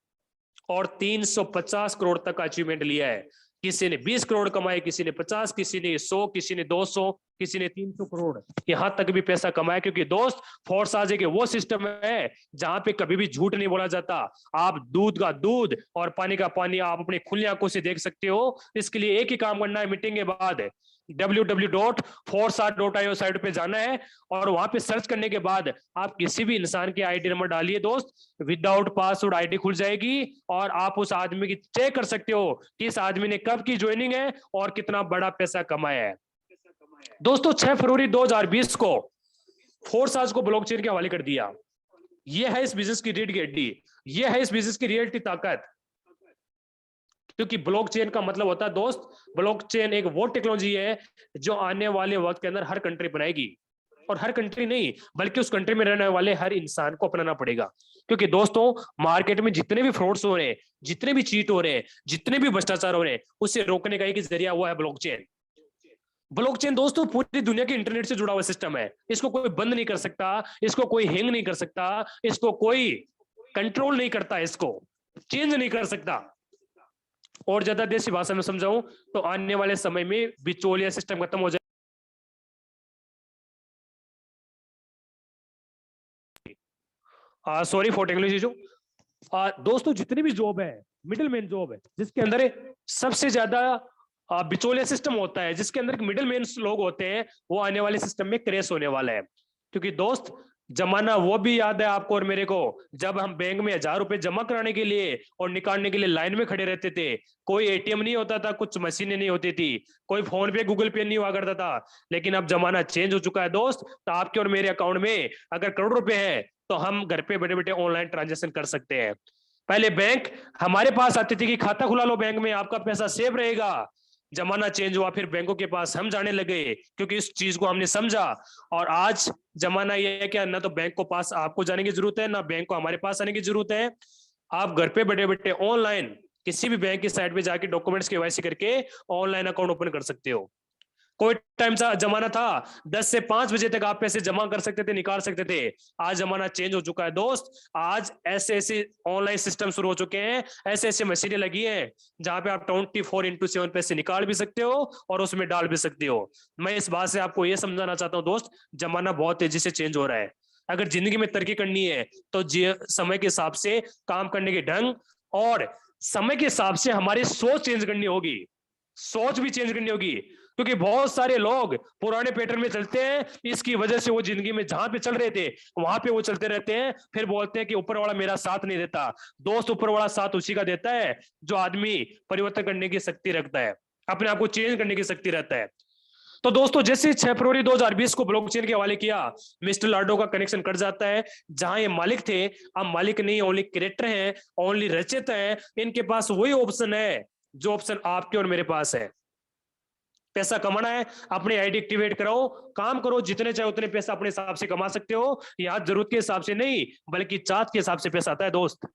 और 350 करोड़ तक अचीवमेंट लिया है। किसी ने 20 करोड़ कमाए, किसी ने 50, किसी ने 100, किसी ने 200, किसी ने 300 करोड़, यहां तक भी पैसा कमाया। क्योंकि दोस्त फोर्साज के वो सिस्टम है जहां पे कभी भी झूठ नहीं बोला जाता। आप दूध का दूध और पानी का पानी आप अपनी खुली आंखों से देख सकते हो। इसके लिए एक ही काम करना है, मीटिंग के बाद www.forsag.io साइट पे जाना है, और वहां पे सर्च करने के बाद आप किसी भी इंसान की आईडी नंबर डालिए दोस्त, विदाउट पासवर्ड आईडी खुल जाएगी, और आप उस आदमी की चेक कर सकते हो कि इस आदमी ने कब की ज्वाइनिंग है और कितना बड़ा पैसा कमाया है। दोस्तों 6 फरवरी 2020 को फोर्साज को ब्लॉकचेन के हवाले कर दिया। यह है इस बिजनेस की रीढ़ की हड्डी, यह है इस बिजनेस की रियलिटी ताकत। क्योंकि ब्लॉकचेन का मतलब होता है दोस्त, ब्लॉकचेन एक वो टेक्नोलॉजी है जो आने वाले वक्त के अंदर हर कंट्री बनाएगी, और हर कंट्री नहीं बल्कि उस कंट्री में रहने वाले हर इंसान को अपनाना पड़ेगा। क्योंकि दोस्तों मार्केट में जितने भी फ्रॉड्स हो रहे हैं, जितने भी चीट हो रहे हैं, जितने भी भ्रष्टाचार हो रहे हैं, उसे रोकने का एक जरिया हुआ है ब्लॉकचेन। ब्लॉकचेन दोस्तों पूरी दुनिया के इंटरनेट से जुड़ा हुआ सिस्टम है। इसको कोई बंद नहीं कर सकता, इसको कोई हैंग नहीं कर सकता, इसको कोई कंट्रोल नहीं करता, इसको चेंज नहीं कर सकता। और ज्यादा देसी भाषा में समझाऊं तो आने वाले समय में बिचौलिया सिस्टम खत्म हो जाए। Sorry for technical issue. दोस्तों जितनी भी जॉब है, मिडिल मैन जॉब है, जिसके अंदर सबसे ज्यादा बिचौलिया सिस्टम होता है, जिसके अंदर मिडिल मैन लोग होते हैं, वो आने वाले सिस्टम में क्रैश होने वाला है। क्योंकि दोस्त जमाना वो भी याद है आपको और मेरे को, जब हम बैंक में 1000 रुपए जमा कराने के लिए और निकालने के लिए लाइन में खड़े रहते थे। कोई एटीएम नहीं होता था, कुछ मशीनें नहीं होती थी, कोई फोन पे गूगल पे नहीं हुआ करता था। लेकिन अब जमाना चेंज हो चुका है दोस्त। तो आपके और मेरे अकाउंट में अगर करोड़ रुपए है तो हम घर पे बैठे बैठे ऑनलाइन ट्रांजेक्शन कर सकते हैं। पहले बैंक हमारे पास आती थी कि खाता खुला लो बैंक में, आपका पैसा सेव रहेगा। जमाना चेंज हुआ, फिर बैंकों के पास हम जाने लगे, क्योंकि इस चीज को हमने समझा। और आज जमाना यह है कि ना तो बैंक को पास आपको जाने की जरूरत है, ना बैंक को हमारे पास आने की जरूरत है। आप घर पे बैठे बैठे ऑनलाइन किसी भी बैंक की साइट पे जाके डॉक्यूमेंट्स केवाईसी करके ऑनलाइन अकाउंट ओपन कर सकते हो। कोई टाइम सा जमाना था 10 से 5 बजे तक आप पैसे जमा कर सकते थे, निकाल सकते थे। आज जमाना चेंज हो चुका है दोस्त। आज ऐसे ऐसे ऑनलाइन सिस्टम शुरू हो चुके हैं, ऐसे ऐसे मशीनें लगी हैं जहां पे आप 24x7 पैसे निकाल भी सकते हो और उसमें डाल भी सकते हो। मैं इस बात से आपको यह समझाना चाहता हूँ दोस्त, जमाना बहुत तेजी से चेंज हो रहा है। अगर जिंदगी में तरक्की करनी है तो समय के हिसाब से काम करने के ढंग और समय के हिसाब से हमारी सोच चेंज करनी होगी, सोच भी चेंज करनी होगी। क्योंकि बहुत सारे लोग पुराने पैटर्न में चलते हैं, इसकी वजह से वो जिंदगी में जहां पे चल रहे थे वहां पे वो चलते रहते हैं। फिर बोलते हैं कि ऊपर वाला मेरा साथ नहीं देता। दोस्त ऊपर वाला साथ उसी का देता है जो आदमी परिवर्तन करने की शक्ति रखता है, अपने आप को चेंज करने की शक्ति रहता है। तो दोस्तों जैसे 6 फरवरी 2020 को ब्लॉकचेन के हवाले किया, मिस्टर लाडो का कनेक्शन कट जाता है। जहां ये मालिक थे, अब मालिक नहीं, ओनली क्रिएटर हैं, ओनली रचयिता हैं। इनके पास वही ऑप्शन है जो ऑप्शन आपके और मेरे पास है। पैसा कमाना है, अपनी आईडी एक्टिवेट कराओ, काम करो, जितने चाहे उतने पैसा अपने हिसाब से कमा सकते हो। यहां जरूरत के हिसाब से नहीं बल्कि चाहत के हिसाब से पैसा आता है दोस्त।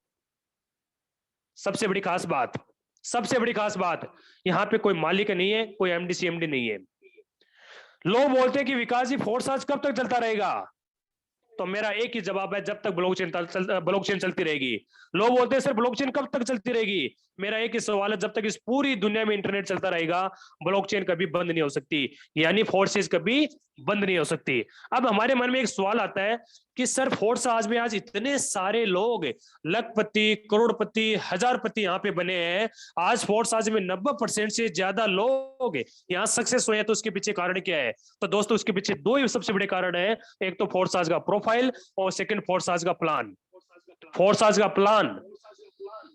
सबसे बड़ी खास बात, सबसे बड़ी खास बात, यहां पे कोई मालिक नहीं है, कोई एमडी सीएमडी नहीं है। लोग बोलते हैं कि विकास जी फोर्स आज कब तक चलता रहेगा? तो मेरा एक ही जवाब है, जब तक ब्लॉकचेन चलती रहेगी। लोग बोलते हैं सर ब्लॉकचेन कब तक चलती रहेगी? मेरा एक ही सवाल है, जब तक इस पूरी दुनिया में इंटरनेट चलता रहेगा ब्लॉकचेन कभी बंद नहीं हो सकती, यानी फोर्सेस कभी बंद नहीं हो सकती। अब हमारे मन में एक सवाल आता है कि सर फोर्स आज में आज इतने सारे लोग लखपति, करोड़पति, हजारपति यहाँ पे बने हैं। आज फोर्स आज में 90% से ज्यादा लोग यहाँ सक्सेस हुए हैं, तो उसके पीछे कारण क्या है? तो दोस्तों उसके पीछे दो ही सबसे बड़े कारण है। एक तो फोर्स आज का प्रोफाइल और सेकंड फोर्स आज का प्लान। फोर्स आज का प्लान,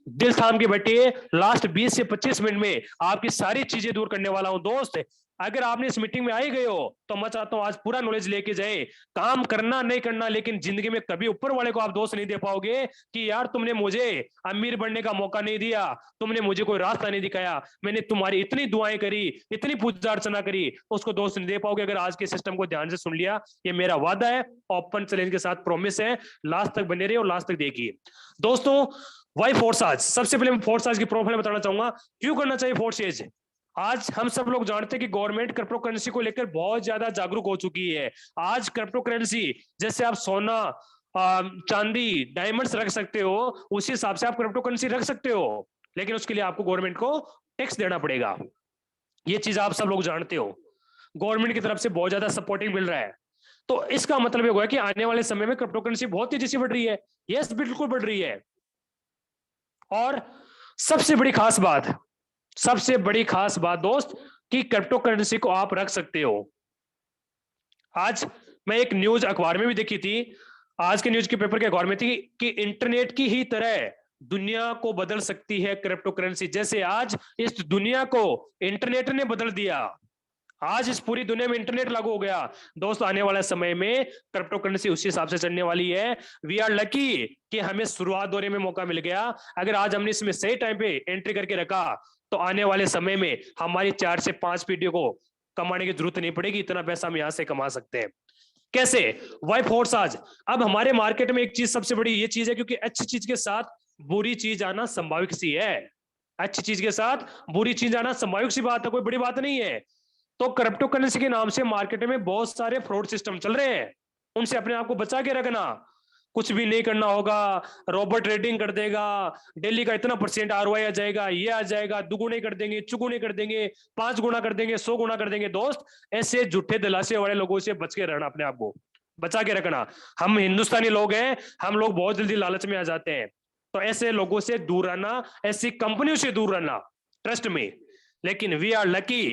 दिल थाम के बैठिए, लास्ट 20 से 25 मिनट में आपकी सारी चीजें दूर करने वाला हूं दोस्त। अगर आपने इस मीटिंग में आई गए हो तो मैं चाहता हूं आज पूरा नॉलेज लेके जाए। काम करना नहीं करना, लेकिन जिंदगी में कभी ऊपर वाले को आप दोष नहीं दे पाओगे कि यार तुमने मुझे अमीर बनने का मौका नहीं दिया, तुमने मुझे कोई रास्ता नहीं दिखाया, मैंने तुम्हारी इतनी दुआएं करी, इतनी पूजा अर्चना करी, उसको दोष नहीं दे पाओगे अगर आज के सिस्टम को ध्यान से सुन लिया। ये मेरा वादा है, ओपन चैलेंज के साथ प्रॉमिस है। लास्ट तक बने रहिए और लास्ट तक देखिए दोस्तों। वाई फोर्स आज, सबसे पहले मैं फोर्स आज की प्रोफाइल बताना चाहूंगा, क्यों करना चाहिए फोर्स एज। आज हम सब लोग जानते हैं कि गवर्नमेंट क्रिप्टो करेंसी को लेकर बहुत ज्यादा जागरूक हो चुकी है। आज क्रिप्टो करेंसी जैसे आप सोना, चांदी, डायमंड्स रख सकते हो, उसी हिसाब से आप क्रिप्टो करेंसी रख सकते हो, लेकिन उसके लिए आपको गवर्नमेंट को टैक्स देना पड़ेगा। ये चीज आप सब लोग जानते हो। गवर्नमेंट की तरफ से बहुत ज्यादा सपोर्टिंग मिल रहा है। तो इसका मतलब ये हुआ कि आने वाले समय में क्रिप्टो करेंसी बहुत तेजी से बढ़ रही है। यस, बिल्कुल बढ़ रही है। और सबसे बड़ी खास बात, सबसे बड़ी खास बात दोस्त, कि क्रिप्टो करेंसी को आप रख सकते हो। आज मैं एक न्यूज अखबार में भी देखी थी, आज के न्यूज के पेपर के अखबार में थी कि इंटरनेट की ही तरह दुनिया को बदल सकती है क्रिप्टो करेंसी। जैसे आज इस दुनिया को इंटरनेट ने बदल दिया, आज इस पूरी दुनिया में इंटरनेट लागू हो गया दोस्तों, आने वाले समय में क्रिप्टो करेंसी उसी हिसाब से चलने वाली है। वी आर लकी कि हमें शुरुआत दौरे में मौका मिल गया। अगर आज हमने इसमें सही टाइम पे एंट्री करके रखा तो आने वाले समय में हमारी 4 से 5 पीढ़ियों को कमाने की जरूरत नहीं पड़ेगी, इतना पैसा हम यहां से कमा सकते हैं। कैसे? वाई फोर्स आज। अब हमारे मार्केट में एक चीज सबसे बड़ी ये चीज है, क्योंकि अच्छी चीज के साथ बुरी चीज आना संभाविक सी है। अच्छी चीज के साथ बुरी चीज आना संभाविक सी बात है, कोई बड़ी बात नहीं है। तो क्रिप्टो करेंसी के नाम से मार्केट में बहुत सारे फ्रॉड सिस्टम चल रहे हैं, उनसे अपने आप को बचा के रखना। कुछ भी नहीं करना होगा, रोबोट ट्रेडिंग कर देगा, डेली का इतना % ROI आ जाएगा, ये आ जाएगा, दुगुने कर देंगे, चुगुने कर देंगे, 5 गुना कर देंगे, 100 गुना कर देंगे। दोस्त ऐसे झूठे दिलासे वाले लोगों से बच के रहना, अपने आप को बचा के रखना। हम हिंदुस्तानी लोग हैं, हम लोग बहुत जल्दी लालच में आ जाते हैं। तो ऐसे लोगों से दूर रहना, ऐसी कंपनियों से दूर रहना, ट्रस्ट में। लेकिन वी आर लकी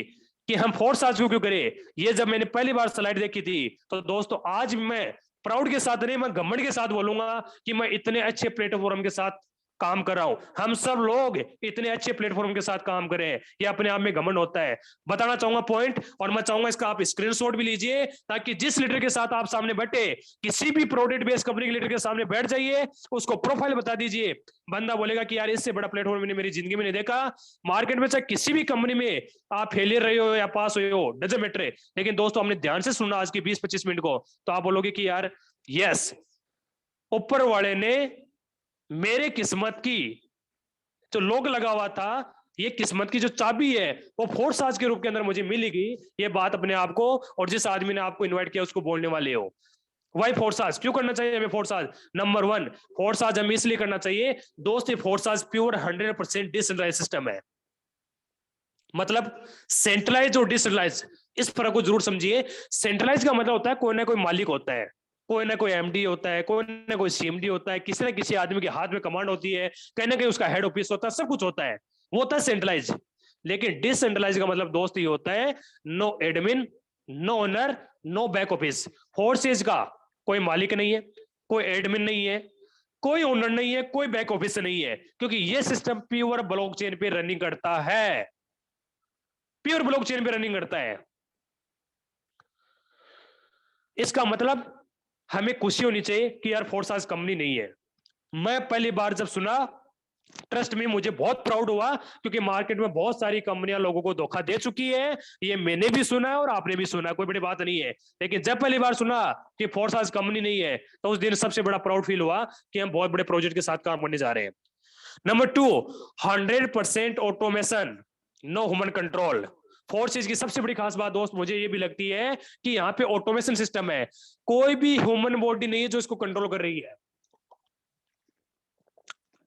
कि हम फोर्स आज क्यों करें। ये जब मैंने पहली बार स्लाइड देखी थी तो दोस्तों आज मैं प्राउड के साथ नहीं, मैं घमंड के साथ बोलूंगा कि मैं इतने अच्छे प्लेटफॉर्म के साथ काम कर रहा हूं। हम सब लोग इतने अच्छे प्लेटफॉर्म के साथ काम कर रहे हैं, ये अपने आप में घमंड होता है। बताना चाहूंगा पॉइंट, और मैं चाहूंगा इसका आप स्क्रीनशॉट भी लीजिए, ताकि जिस लीडर के साथ आप सामने बैठे, किसी भी प्रोडक्ट बेस्ड कंपनी के लीडर के सामने बैठ जाइए, उसको प्रोफाइल बता दीजिए, बंदा बोलेगा कि यार इससे बड़ा प्लेटफॉर्म मैंने मेरी जिंदगी में नहीं देखा। मार्केट में चाहे किसी भी कंपनी में आप फेलियर रहे हो या पास हुए हो, डजंट मैटर, लेकिन दोस्तों हमने ध्यान से सुना आज की 20-25 मिनट को, तो आप बोलोगे कि यार यस, ऊपर वाले ने मेरे किस्मत की जो लोग लगा हुआ था, ये किस्मत की जो चाबी है वो फोर्स आज के रूप के अंदर मुझे मिलेगी। ये बात अपने आप को और जिस आदमी ने आपको इनवाइट किया उसको बोलने वाले हो। वाई फोर्स आज क्यों करना चाहिए हमें फोर्स आज? नंबर 1, फोर्स आज हमें इसलिए करना चाहिए दोस्त, ये फोर्स आज प्योर 100% डिसेंट्रलाइज सिस्टम है। मतलब सेंट्रलाइज और डिसेंट्रलाइज, इस फर्क को जरूर समझिए। सेंट्रलाइज का मतलब होता है कोई ना कोई मालिक होता है, कोई ना कोई एमडी होता है, कोई ना कोई सीएमडी होता है, किसी ना किसी आदमी के हाथ में कमांड होती है, कहीं ना कहीं उसका हेड ऑफिस होता है, सब कुछ होता है, वो होता है सेंट्रलाइज। लेकिन डिसेंट्रलाइज का मतलब दोस्त ये होता है no admin, no owner, no back office. Forsage का कोई मालिक नहीं है, कोई एडमिन नहीं है, कोई ओनर नहीं है, कोई बैक ऑफिस नहीं है, क्योंकि ये सिस्टम प्योर ब्लॉकचेन पे रनिंग करता है, प्योर ब्लॉकचेन पे रनिंग करता है। इसका मतलब हमें खुशी होनी चाहिए कि यार फोर्स आज कंपनी नहीं है। मैं पहली बार जब सुना, ट्रस्ट में मुझे बहुत प्राउड हुआ, क्योंकि मार्केट में बहुत सारी कंपनियां लोगों को धोखा दे चुकी है, ये मैंने भी सुना है और आपने भी सुना, कोई बड़ी बात नहीं है। लेकिन जब पहली बार सुना कि फोर्स आज कंपनी नहीं है, तो उस दिन सबसे बड़ा प्राउड फील हुआ कि हम बहुत बड़े प्रोजेक्ट के साथ काम करने जा रहे हैं। Number 2, 100% automation, no human control. Forsage की सबसे बड़ी खास बात दोस्त मुझे ये भी लगती है कि यहाँ पे ऑटोमेशन सिस्टम है, कोई भी ह्यूमन बॉडी नहीं है जो इसको कंट्रोल कर रही है।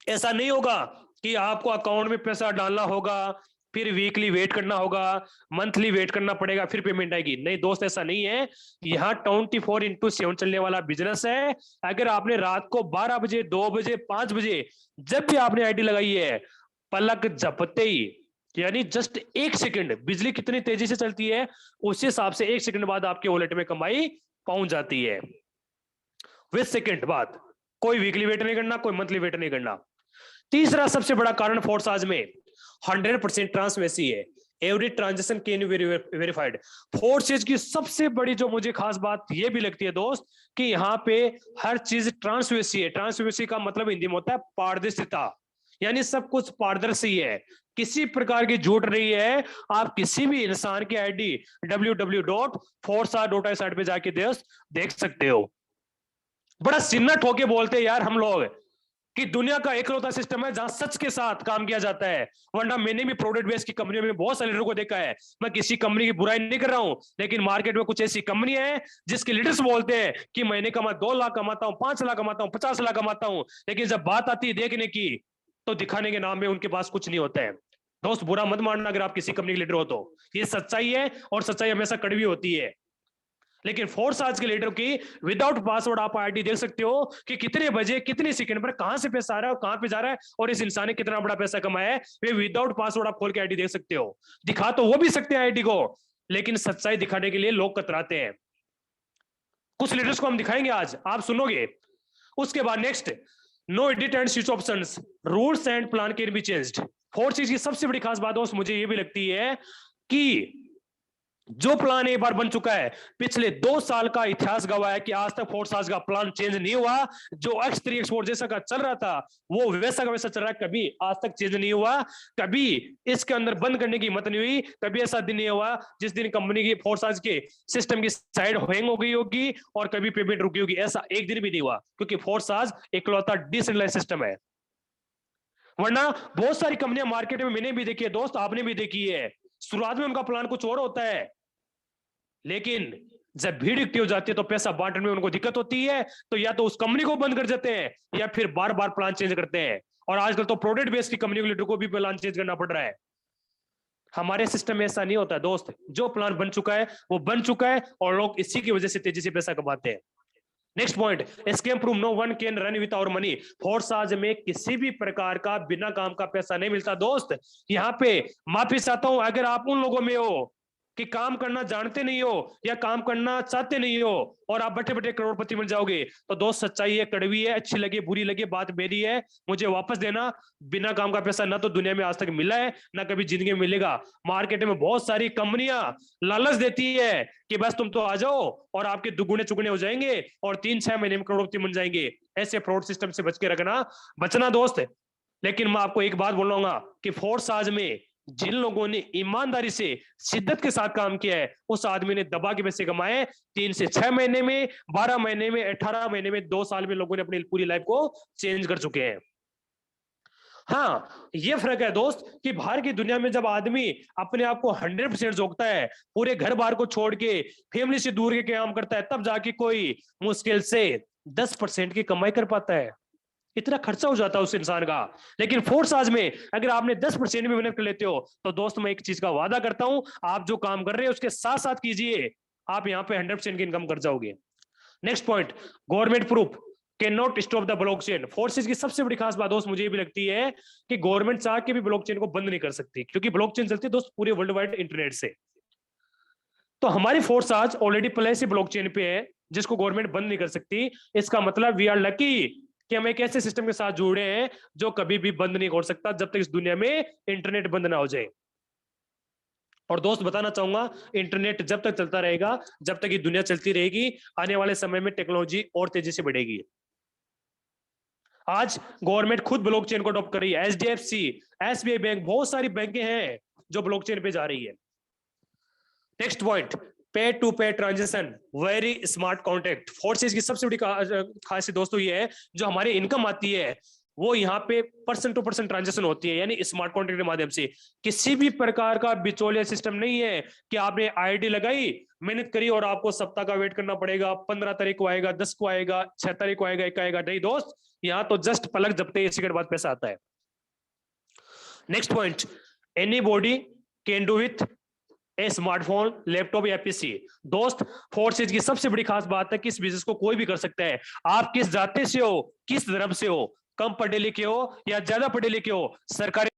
ऐसा नहीं होगा कि आपको अकाउंट में पैसा डालना होगा, फिर वीकली वेट करना होगा, मंथली वेट करना पड़ेगा, फिर पेमेंट आएगी। नहीं दोस्त, ऐसा नहीं है। यहाँ 24/7 चलने वाला बिजनेस है। अगर आपने रात को 12 बजे, 2 बजे, 5 बजे जब भी आपने आईडी लगाई है, पलक झपकते ही, यानी जस्ट 1 सेकंड, बिजली कितनी तेजी से चलती है उस हिसाब से 1 सेकंड बाद आपके वॉलेट में कमाई पहुंच जाती है। 20 सेकंड बाद, कोई वीकली वेट नहीं करना, कोई मंथली वेट नहीं करना। तीसरा सबसे बड़ा कारण फोर्स आज में 100% ट्रांसपेरेंसी है, every transaction can be verified. Forces की सबसे बड़ी जो मुझे खास बात ये भी लगती है दोस्त, कि यहाँ पे हर चीज ट्रांसपेरेंसी है। ट्रांसपेरेंसी का मतलब हिंदी में होता है पारदर्शिता, यानी सब कुछ पारदर्शी है, किसी प्रकार की झूठ नहीं है। आप किसी भी इंसान की आईडी www.forsa.ai साइट पे जाके देख सकते हो। बड़ा सिन्ना ठोके बोलते हैं यार हम लोग कि दुनिया का एकलौता सिस्टम है जहां सच के साथ काम किया जाता है, वरना मैंने भी प्रोडक्ट बेस्ड की कंपनियों में बहुत सारे लीडरों को देखा है। मैं किसी कंपनी की बुराई नहीं कर रहा हूं, लेकिन मार्केट में कुछ ऐसी कंपनी है जिसके लीडर्स बोलते हैं कि महीने का मैं 2 लाख कमाता हूं, 5 लाख कमाता हूं, 50 लाख कमाता हूं, लेकिन जब बात आती है देखने की, तो दिखाने के नाम में उनके पास कुछ नहीं होता है। दोस्त बुरा मत मानना अगर आप किसी कंपनी के लीडर हो तो, ये सच्चाई है, और सच्चाई हमेशा कड़वी होती है। लेकिन फोर्स आज के लीडर की विदाउट पासवर्ड आप आईडी देख सकते हो कि कितने बजे, कितने सेकंड पर कहां से पैसा आ रहा है और कहां पे जा रहा है, और इस इंसान ने कितना बड़ा पैसा कमाया है। वे विदाउट पासवर्ड आप खोल के आईडी देख सकते हो। दिखा तो वो भी सकते हैं आईडी को, लेकिन सच्चाई दिखाने के लिए लोग कतराते हैं। कुछ लीडर्स को हम दिखाएंगे आज, आप सुनोगे। उसके बाद next, no edit and switch options, rules and plan can be changed. Fourth चीज की सबसे बड़ी खास बात दोस्त मुझे ये भी लगती है कि जो प्लान एक बार बन चुका है, पिछले 2 साल का इतिहास गवाह है कि आज तक फोर्स आज का प्लान चेंज नहीं हुआ। जो X3 एक्सपोर्ट जैसा का चल रहा था वो वैसा का वैसा चल रहा है, कभी आज तक चेंज नहीं हुआ। कभी इसके अंदर बंद करने की हिम्मत नहीं हुई, कभी ऐसा दिन नहीं हुआ जिस दिन कंपनी की फोर्स आज के सिस्टम की साइड हैंग हो गई होगी और कभी पेमेंट रुकी होगी, ऐसा एक दिन भी नहीं हुआ, क्योंकि फोर्स आज इकलौता डिसेंट्रलाइज्ड सिस्टम है। वरना बहुत सारी कंपनियां मार्केट में मैंने भी देखी है दोस्त, आपने भी देखी है, शुरुआत में उनका प्लान कुछ और होता है, लेकिन जब भीड़ इकट्ठी हो जाती है तो पैसा बांटने में उनको दिक्कत होती है, तो या तो उस कंपनी को बंद कर देते हैं या फिर बार बार प्लान चेंज करते हैं। और आजकल तो प्रोडक्ट बेस्ड की कंपनी के लीडर को भी प्लान चेंज करना पड़ रहा है। हमारे सिस्टम में ऐसा नहीं होता दोस्त, जो प्लान बन चुका है वो बन चुका है, और लोग इसी की वजह से तेजी से पैसा कमाते हैं। Next point, scam proof, no one can run with our money. Forsage में किसी भी प्रकार का बिना काम का पैसा नहीं मिलता दोस्त। यहाँ पे माफी चाहता हूं अगर आप उन लोगों में हो कि काम करना जानते नहीं हो या काम करना चाहते नहीं हो और आप बैठे बैठे करोड़पति बन जाओगे, तो दोस्त सच्चाई है, कड़वी है, अच्छी लगे बुरी लगे बात मेरी है, मुझे वापस देना। बिना काम का पैसा ना तो दुनिया में आज तक मिला है ना कभी जिंदगी में मिलेगा। मार्केट में बहुत सारी कंपनियां लालच देती है कि बस तुम तो आ जाओ और आपके दुगुने चुगुने हो जाएंगे और 3-6 महीने में करोड़पति बन जाएंगे। ऐसे फ्रॉड सिस्टम से बच के रखना, बचना दोस्त। लेकिन मैं आपको एक बात बोलूंगा कि फोर्साज में जिन लोगों ने ईमानदारी से शिद्दत के साथ काम किया है उस आदमी ने दबा के पैसे कमाए। 3 से 6 महीने में, 12 महीने में, 18 महीने में, 2 साल में लोगों ने अपनी पूरी लाइफ को चेंज कर चुके हैं। हाँ, ये फर्क है दोस्त कि बाहर की दुनिया में जब आदमी अपने आप को 100% झोंकता है, पूरे घर बार को छोड़ के फैमिली से दूर के काम करता है, तब जाके कोई मुश्किल से 10% की कमाई कर पाता है। इतना खर्चा हो जाता है उस इंसान का। लेकिन फोर्साज में अगर आपने 10% भी मेहनत कर लेते हो तो दोस्त मैं एक चीज का वादा करता हूं, आप जो काम कर रहे हैं उसके साथ साथ कीजिए, आप यहां पे 100% की इनकम कर जाओगे। Next point, government proof can not stop the blockchain. Forces की सबसे बड़ी खास बात दोस्त मुझे भी लगती है कि गवर्नमेंट चाह के भी ब्लॉकचेन को बंद नहीं कर सकती, क्योंकि ब्लॉकचेन चलती है दोस्त पूरे वर्ल्ड वाइड इंटरनेट से। तो हमारी फोर्स आज ऑलरेडी पहले से ब्लॉकचेन पे है जिसको गवर्नमेंट बंद नहीं कर सकती। इसका मतलब वी आर लकी कि हम एक ऐसे सिस्टम के साथ जुड़े हैं जो कभी भी बंद नहीं हो सकता जब तक इस दुनिया में इंटरनेट बंद ना हो जाए। और दोस्त बताना चाहूंगा, इंटरनेट जब तक चलता रहेगा, जब तक ये दुनिया चलती रहेगी, आने वाले समय में टेक्नोलॉजी और तेजी से बढ़ेगी। आज गवर्नमेंट खुद ब्लॉकचेन को अडॉप्ट कर रही है। एचडीएफसी, एसबीआई बैंक, बहुत सारी बैंकें हैं जो ब्लॉकचेन पे जा रही है। नेक्स्ट पॉइंट, पे टू पे transaction, very smart contract. Forces की सबसे बड़ी खासियत दोस्तों ये है, जो हमारी इनकम आती है वो यहाँ पे पर्सन टू पर्सन ट्रांजेक्शन होती है, यानी स्मार्ट कॉन्ट्रैक्ट के माध्यम से। किसी भी प्रकार का बिचौलिया सिस्टम नहीं है कि आपने आईडी लगाई, मेहनत करी और आपको सप्ताह का वेट करना पड़ेगा, 15 तारीख को आएगा, 10 को आएगा, 6 तारीख को आएगा, 1 आएगा। नहीं दोस्त, यहाँ तो जस्ट पलक झपकते ही 1 सेकंड बाद पैसा आता है। Next point, any body can do with A smartphone, laptop या पीसी। दोस्त फोर्सेज की सबसे बड़ी खास बात है कि इस बिजनेस को कोई भी कर सकता है। आप किस जाति से हो, किस धर्म से हो, कम पढ़े लिखे हो या ज्यादा पढ़े लिखे हो, सरकारी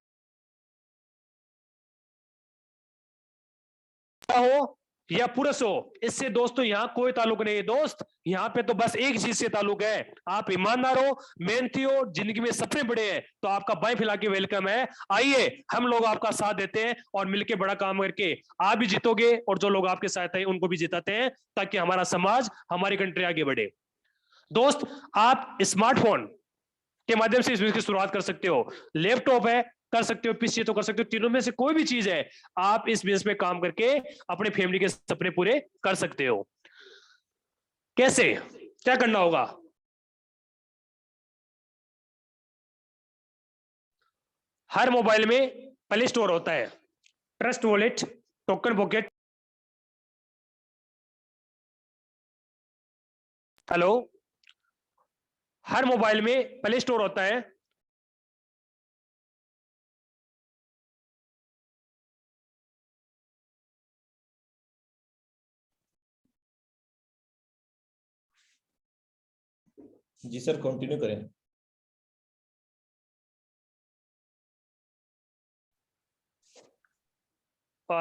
हो या पुरुष हो, इससे दोस्तों यहाँ कोई ताल्लुक नहीं है। दोस्त यहाँ पे तो बस एक चीज से ताल्लुक है, आप ईमानदार हो, मेहनती हो, जिंदगी में सपने बड़े हैं, तो आपका बाएं फैला के वेलकम है। आइए हम लोग आपका साथ देते हैं और मिलके बड़ा काम करके आप भी जीतोगे और जो लोग आपके साथ हैं उनको भी जिताते हैं, ताकि हमारा समाज, हमारी कंट्री आगे बढ़े। दोस्त आप स्मार्टफोन के माध्यम से इस बिजनेस की शुरुआत कर सकते हो, लैपटॉप है कर सकते हो, पीसी तो कर सकते हो, तीनों में से कोई भी चीज है आप इस बिजनेस में काम करके अपने फैमिली के सपने पूरे कर सकते हो। कैसे, क्या करना होगा? हर मोबाइल में प्ले स्टोर होता है, trust wallet, token pocket. Hello, हर मोबाइल में प्ले स्टोर होता है, जी सर, कंटिन्यू करें।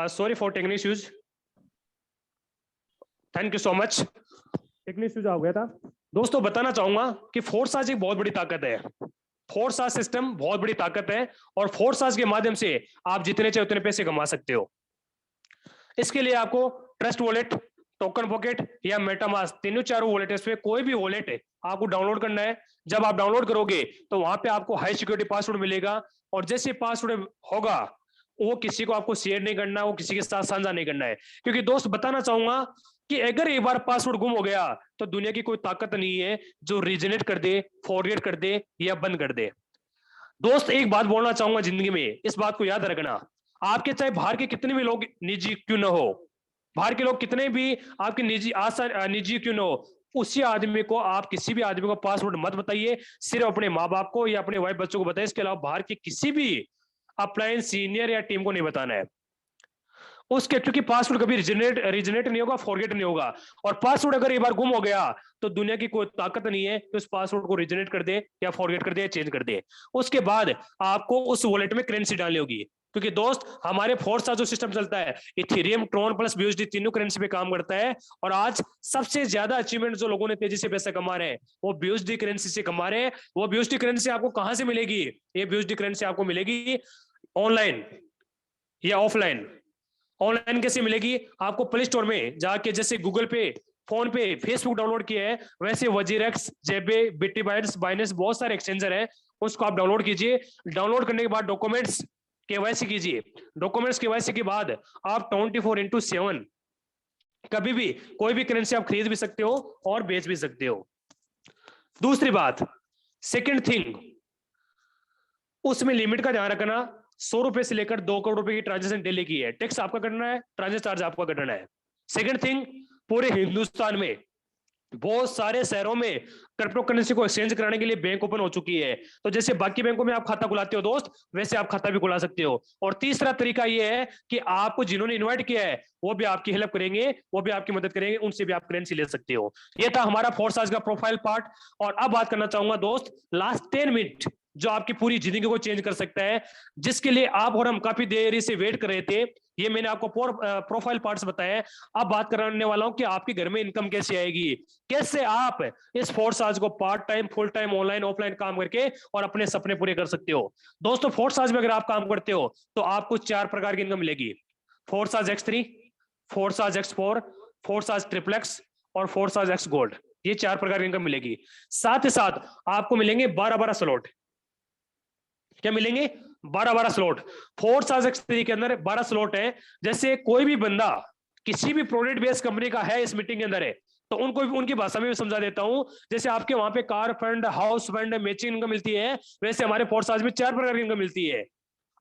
Sorry for technical issues, thank you so much. Technical issues आ गया था। दोस्तों बताना चाहूंगा कि फोर्साज एक बहुत बड़ी ताकत है, फोर्साज सिस्टम बहुत बड़ी ताकत है और फोर्साज के माध्यम से आप जितने चाहे उतने पैसे कमा सकते हो। इसके लिए आपको ट्रस्ट वॉलेट, टोकन पॉकेट या मेटामास्क, तीनों चारों वॉलेट है, इसमें कोई भी वॉलेट है आपको डाउनलोड करना है। जब आप डाउनलोड करोगे तो वहां पे आपको हाई सिक्योरिटी पासवर्ड मिलेगा और जैसे पासवर्ड होगा वो किसी को आपको शेयर नहीं करना, वो किसी के साथ साझा नहीं करना है। क्योंकि दोस्त बताना चाहूंगा कि अगर एक बार पासवर्ड गुम हो गया तो दुनिया की कोई ताकत नहीं है जो रीजनेट कर दे, फॉरगेट कर दे या बंद कर दे। दोस्त एक बात बोलना चाहूंगा जिंदगी में, इस बात को याद रखना, आपके चाहे बाहर के कितने भी लोग निजी क्यों ना हो, बाहर के लोग कितने भी आपके निजी क्यों ना हो, उसी आदमी को, आप किसी भी आदमी को पासवर्ड मत बताइए, सिर्फ अपने माँ बाप को या अपने वाइफ बच्चों को बताइए। इसके अलावा बाहर के किसी भी अपलाइन सीनियर या टीम को नहीं बताना है। उसके, क्योंकि पासवर्ड कभी रिजनरेट नहीं होगा, फॉरगेट नहीं होगा। और पासवर्ड अगर एक बार गुम हो गया तो दुनिया की कोई ताकत नहीं है कि उस पासवर्ड को रिजनरेट कर दे या फॉरगेट कर दे या चेंज कर दे। उसके बाद आपको उस वॉलेट में करेंसी डालनी होगी, क्योंकि दोस्त हमारे फोर्स जो सिस्टम चलता है इथेरियम, ट्रोन प्लस बीयूएसडी तीनों करेंसी पे काम करता है। और आज सबसे ज्यादा अचीवमेंट जो लोगों ने तेजी से पैसा कमा रहे हैं वो बीयूएसडी करेंसी से कमा रहे हैं। वो बीयूएसडी करेंसी आपको कहां से मिलेगी? ये बीयूएसडी करेंसी आपको मिलेगी ऑनलाइन या ऑफलाइन। ऑनलाइन कैसे मिलेगी? आपको प्ले स्टोर में जाके, जैसे गूगल पे, फोन पे, फेसबुक डाउनलोड किया है, वैसे वजीरेक्स, जेबे, बिटबाइट्स, बाइनेंस, बहुत सारे एक्सचेंजर है, उसको आप डाउनलोड कीजिए। डाउनलोड करने के बाद डॉक्यूमेंट्स केवाईसी कीजिए। डॉक्यूमेंट्स केवाईसी के बाद आप 24/7 कभी भी कोई भी करेंसी आप खरीद भी सकते हो और बेच भी सकते हो। दूसरी बात, सेकंड थिंग, उसमें लिमिट का ध्यान रखना। 100 रुपए से लेकर 2 करोड़ रुपए की ट्रांजेक्शन डेली की है, टैक्स आपका कटना है, ट्रांजेक्शन चार्ज आपका कटना है। सेकंड थिंग, पूरे हिंदुस्तान में बहुत सारे शहरों में क्रिप्टो करेंसी को एक्सचेंज कराने के लिए बैंक ओपन हो चुकी है। तो जैसे बाकी बैंकों में आप खाता खुलाते हो दोस्त, वैसे आप खाता भी खुला सकते हो। और तीसरा तरीका ये है कि आपको जिन्होंने इन्वाइट किया है वो भी आपकी हेल्प करेंगे, वो भी आपकी मदद करेंगे, उनसे भी आप करेंसी ले सकते हो। ये था हमारा फोर्स आज का प्रोफाइल पार्ट। और अब बात करना चाहूंगा दोस्त, लास्ट 10 मिनट जो आपकी पूरी जिंदगी को चेंज कर सकता है, जिसके लिए आप और हम काफी देरी से वेट कर रहे थे। ये मैंने आपको प्रोफाइल पार्ट्स बताए। अब बात करने वाला हूं कि आपके घर में इनकम कैसे आएगी, कैसे आप इस फोर्स आज को part time, full time, online offline काम करके और अपने सपने पूरे कर सकते हो। दोस्तों फोर्स आज में अगर आप काम करते हो तो आपको 4 प्रकार की इनकम मिलेगी। फोर्स आज X3, फोर्स आज X4, फोर्स आज ट्रिपलेक्स और फोर्स आज X गोल्ड। ये 4 प्रकार की इनकम मिलेगी। साथ ही साथ आपको मिलेंगे 12-12 स्लॉट। क्या मिलेंगे? 12-12 स्लॉट। फोर्स आज X3 के अंदर 12 स्लॉट है। जैसे कोई भी बंदा किसी भी प्रोडक्ट बेस्ड कंपनी का है, इस मीटिंग के अंदर है, तो उनको उनकी भाषा में भी समझा देता हूं। जैसे आपके वहां पे car fund, house fund, matching income मिलती है, वैसे हमारे फोर्स आज में 4 प्रकार की इनकम मिलती है।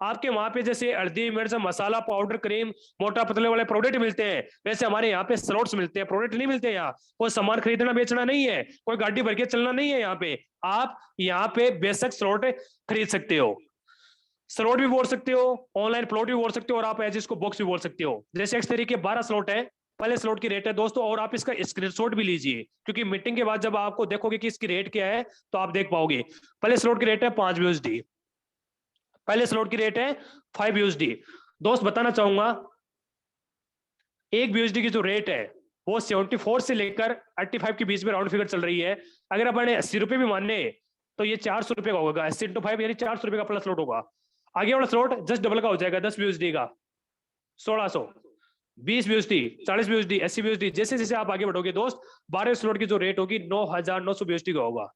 आपके वहां पे जैसे हल्दी, मिर्च, मसाला, पाउडर, क्रीम, मोटा पतले वाले प्रोडक्ट मिलते हैं, वैसे हमारे यहाँ पे स्लॉट्स मिलते हैं, प्रोडक्ट नहीं मिलते। यहाँ कोई सामान खरीदना बेचना नहीं है, कोई गाड़ी भर के चलना नहीं है। यहाँ पे आप यहाँ पे बेसिक स्लॉट खरीद सकते हो। स्लॉट भी बोल सकते हो, ऑनलाइन प्लॉट भी बोल सकते हो, और आप एज इसको बॉक्स भी बोल सकते हो। जैसे इस तरीके 12 स्लॉट है। पहले स्लॉट की रेट है दोस्तों, और आप इसका स्क्रीनशॉट भी लीजिए, क्योंकि मीटिंग के बाद जब आपको देखोगे कि इसकी रेट क्या है तो आप देख पाओगे। पहले स्लॉट की रेट है 5 USD। पहले स्लॉट की रेट है 5 USD। दोस्त बताना चाहूंगा, 1 USD की जो रेट है वो 74 से लेकर 85 के बीच में राउंड फिगर चल रही है। अगर अपन 80 रुपए भी माने तो ये 400 रुपए का होगा। 80 × 5 यानी 400 रुपए का पहला स्लॉट होगा। आगे वाला स्लॉट जस्ट डबल का हो जाएगा, 10 USD का 1600, 20 USD, 40 USD, 80 USD। जैसे जैसे आप आगे बढ़ोगे दोस्त, 12 स्लॉट की जो रेट होगी 9,900 USD का होगा।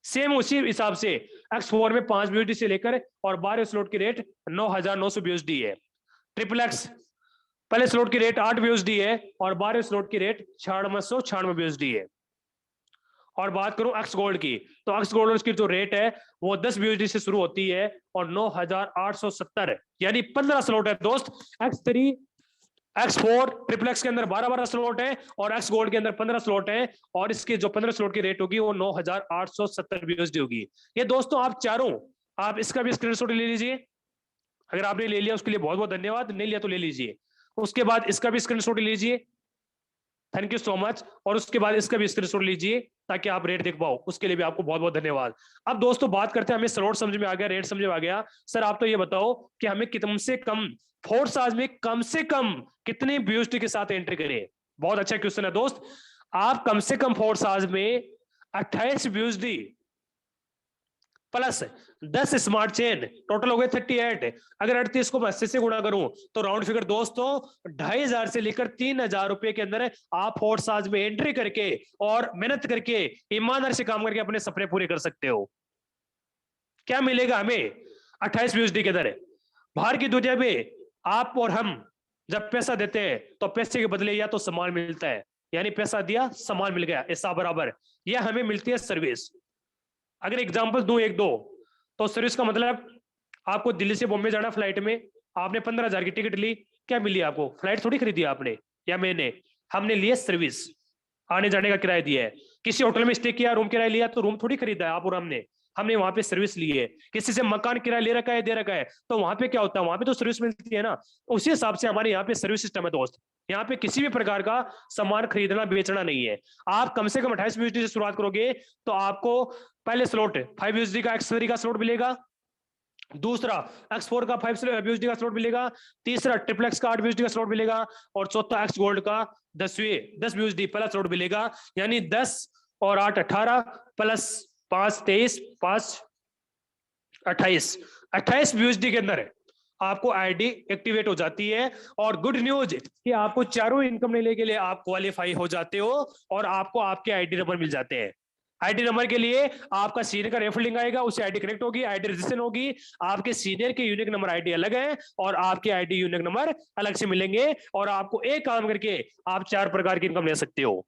सेम उसी हिसाब से X4 में 5 USD से लेकर और 12 स्लॉट की रेट 9,900 USD है। ट्रिपल एक्स पहले स्लॉट की रेट 8 USD है और 12 स्लॉट की रेट 9696 USD है। और बात करूं एक्स गोल्ड की, तो एक्स गोल्ड की जो रेट है वो 10 USD से शुरू होती है और 9,870 यानी 15 स्लॉट है दोस्त। X3, X4, ट्रिपलेक्स के अंदर 12-12 स्लॉट है और एक्स गोल्ड के अंदर 15 स्लॉट है, और इसके जो 15 स्लॉट की रेट होगी वो 9,870 USD होगी। ये दोस्तों आप चारों, आप इसका भी स्क्रीनशॉट ले लीजिए। अगर आपने ले लिया उसके लिए बहुत बहुत धन्यवाद, नहीं लिया तो ले लीजिए। उसके बाद इसका भी स्क्रीनशॉट लीजिए, थैंक यू सो मच। और उसके बाद इसका भी स्क्रीनशॉट लीजिए ताकि आप रेट देख पाओ, उसके लिए भी आपको बहुत बहुत धन्यवाद। अब दोस्तों बात करते हैं, हमें स्लॉट समझ में आ गया, रेट समझ में आ गया। सर आप तो ये बताओ कि हमें कम से कम फोर्स आज में कम से कम कितने BUSD के साथ एंट्री करें? बहुत अच्छा क्वेश्चन है दोस्त। आप कम से कम फोर्स आज में 28 BUSD plus 10 smart chain, total हो गए 38। अगर 38 को 80 से गुणा करूं तो राउंड फिगर दोस्तों 2,500 से लेकर 3,000 रुपए के अंदर आप फोर्स आज में एंट्री करके और मेहनत करके ईमानदारी से काम करके अपने सपने पूरे कर सकते हो। क्या मिलेगा हमें 28 USD के अंदर? बाहर की दुनिया में आप और हम जब पैसा देते हैं तो पैसे के बदले या तो सामान मिलता है, यानी पैसा दिया सामान मिल गया, ऐसा बराबर, या हमें मिलती है सर्विस। अगर एग्जांपल दूं एक दो, तो सर्विस का मतलब आपको दिल्ली से बॉम्बे जाना फ्लाइट में, आपने 15,000 की टिकट ली, क्या मिली आपको? फ्लाइट थोड़ी खरीदी आपने या मैंने, हमने लिया सर्विस, आने जाने का किराया दिया है। किसी होटल में स्टे किया, रूम किराया लिया, तो रूम थोड़ी खरीदा है आप और हमने, हमने वहां पे सर्विस ली है, किसी से मकान किराया ले रखा है, दे रखा है, तो वहां पे क्या होता है, वहां पे तो सर्विस मिलती है ना। उसी हिसाब से हमारे यहाँ पे सर्विस सिस्टम है दोस्त। यहाँ पे किसी भी प्रकार का सामान खरीदना बेचना नहीं है। आप कम से कम 28 यूएसडी से शुरुआत करोगे तो आपको पहले स्लॉट 5 यूएसडी का एक्स3 का स्लॉट मिलेगा, दूसरा X4 का 5 यूएसडी का स्लॉट मिलेगा, तीसरा ट्रिपल एक्स का 8 यूएसडी का स्लॉट मिलेगा, और चौथा एक्स गोल्ड का 10 यूएसडी पहला स्लॉट मिलेगा। यानी 10 और 8 18 प्लस 5 23 5 28 यूएसडी के अंदर आपको आईडी एक्टिवेट हो जाती है। और गुड न्यूज कि आपको चारों इनकम लेने के लिए आप क्वालिफाई हो जाते हो और आपको आपके आईडी नंबर मिल जाते हैं। आईडी नंबर के लिए आपका सीनियर का रेफर लिंक आएगा, उससे आईडी कनेक्ट होगी, आईडी रजिस्ट्रेशन होगी, आपके सीनियर के यूनिक नंबर आईडी अलग है और आपके आईडी यूनिक नंबर अलग से मिलेंगे, और आपको एक काम करके आप 4 प्रकार की इनकम ले सकते हो।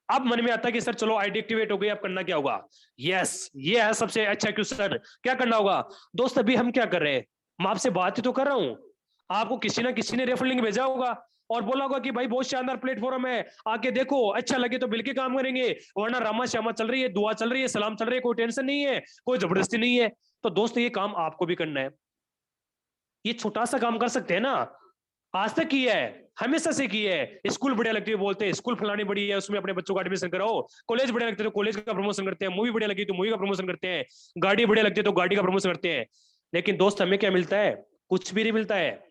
अब मन में आता है कि सर चलो आईडी एक्टिवेट हो गई, अब करना क्या होगा? यस, ये है सबसे अच्छा क्वेश्चन, क्या करना होगा दोस्त? अभी हम क्या कर रहे हैं, मैं आपसे बात ही तो कर रहा हूं, आपको किसी ना किसी ने रेफर लिंक भेजा होगा और बोला होगा कि भाई बहुत शानदार प्लेटफॉर्म है, आके देखो, अच्छा लगे तो मिलके काम करेंगे, वरना रामा श्यामा चल रही है, दुआ चल रही है, सलाम चल रही है, कोई टेंशन नहीं है, कोई जबरदस्ती नहीं है। तो दोस्त ये काम आपको भी करना है, ये छोटा सा काम कर सकते हैं ना, आज तक किया है, हमेशा से किया है। स्कूल बढ़िया लगती है बोलते हैं स्कूल फलानी बड़ी है, उसमें अपने बच्चों का एडमिशन कराओ, कॉलेज बढ़िया लगते है तो कॉलेज का प्रमोशन करते हैं, मूवी बढ़िया लगी तो मूवी का प्रमोशन करते हैं, गाड़ी बढ़िया लगती है तो गाड़ी का प्रमोशन करते हैं। लेकिन दोस्त हमें क्या मिलता है? कुछ भी नहीं मिलता है।